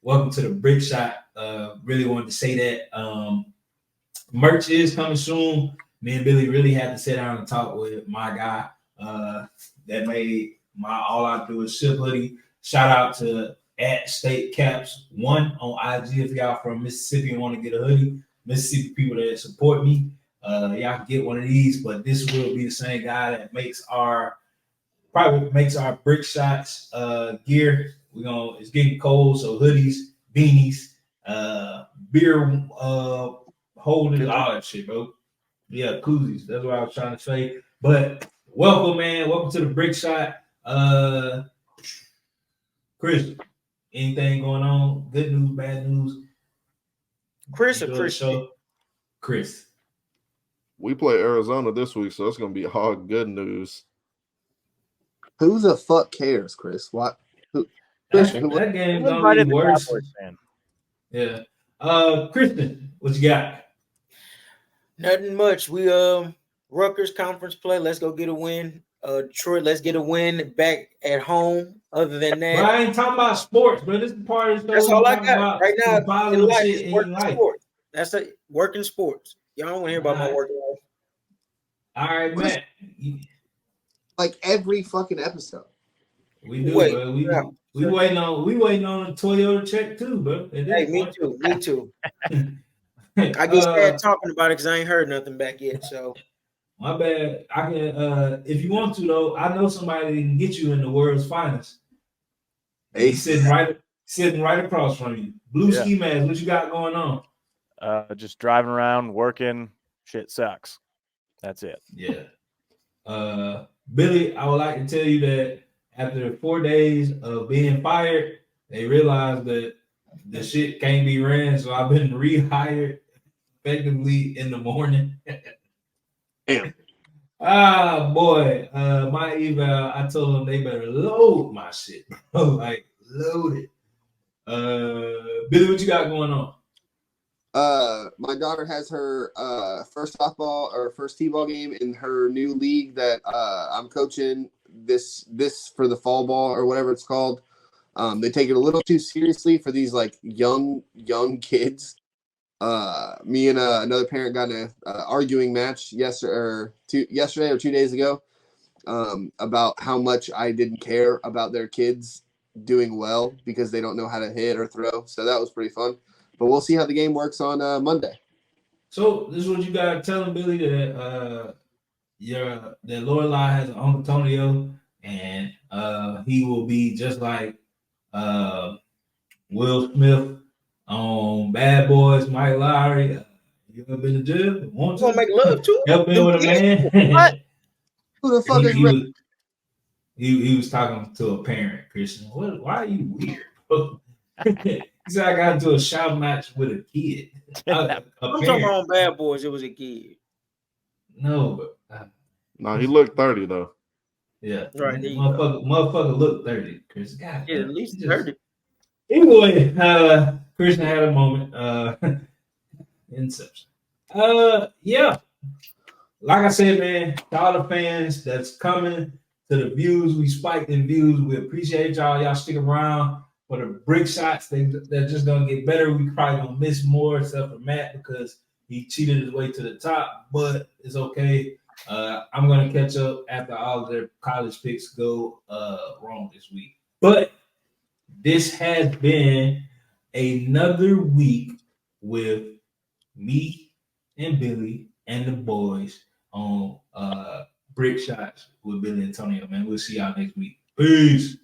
Welcome to the Brickshot. Really wanted to say that. Merch is coming soon. Me and Billy really had to sit down and talk with my guy that made my All I Do Is Ship hoodie. Shout out to @StateCaps1 on IG if y'all from Mississippi and want to get a hoodie. Mississippi people that support me, y'all can get one of these, but this will be the same guy that makes our Brickshots gear. It's getting cold, so hoodies, beanies, beer holders, all that shit, bro. Yeah, koozies. That's what I was trying to say. But welcome, man. Welcome to the Brickshot. Chris, anything going on? Good news, bad news?
Chris or Chris?
Chris.
We play Arizona this week, so it's gonna be all good news.
Who the fuck cares, Chris? What?
That game's gonna be worse. Yeah. Kristen, what you got?
Nothing much. We Rutgers conference play. Let's go get a win. Detroit, let's get a win back at home. Other than that,
but I ain't talking about sports, bro. This is the part of the
that's all I got right now.
In life, shit
working sports. That's it. Working sports. Y'all don't want to hear about my working life.
All right, man.
Like every fucking episode.
We do, bro. We waiting on the Toyota check too, bro.
Hey, me too. I get sad talking about it because I ain't heard nothing back yet. So
my bad. I can if you want to though, I know somebody that can get you in the world's finest. Hey, he's sitting right across from you. Blue ski mask, what you got going on?
Just driving around, working. Shit sucks. That's it.
Yeah. Billy, I would like to tell you that after 4 days of being fired, they realized that the shit can't be ran. So I've been rehired effectively in the morning.
Damn.
Boy. My eval, I told them they better load my shit, bro. Like, load it. Billy, what you got going on?
My daughter has her first softball or first t-ball game in her new league that I'm coaching this for the fall ball or whatever it's called. They take it a little too seriously for these like young kids. Me and another parent got in a arguing match yesterday or 2 days ago about how much I didn't care about their kids doing well because they don't know how to hit or throw. So that was pretty fun. But we'll see how the game works on Monday.
So this is what you gotta tell him, Billy, that that Lorelai has an Uncle Tonio, and he will be just like Will Smith on Bad Boys, Mike Lowry. You ever been to jail? Want to
make love too?
Help me with a man.
What? Who the fuck is
he was talking to a parent, Christian. Why are you weird? He said I got into a shout match with a kid.
I'm talking about on Bad Boys. It was a kid.
No, but
No, he looked 30 though.
yeah,
Right.
Motherfucker looked 30. Chris, God,
Yeah, at least 30.
Anyway, Christian had a moment. Inception. Yeah. Like I said, man, to all the fans that's coming, to the views, we spiked in views. We appreciate y'all. Y'all stick around for the brick shots. They're just gonna get better. We probably gonna miss more, except for Matt because he cheated his way to the top, but it's okay. I'm gonna catch up after all of their college picks go wrong this week. But this has been another week with me and Billy and the boys on Brickshots with Billy and Tonio, man. We'll see y'all next week. Peace.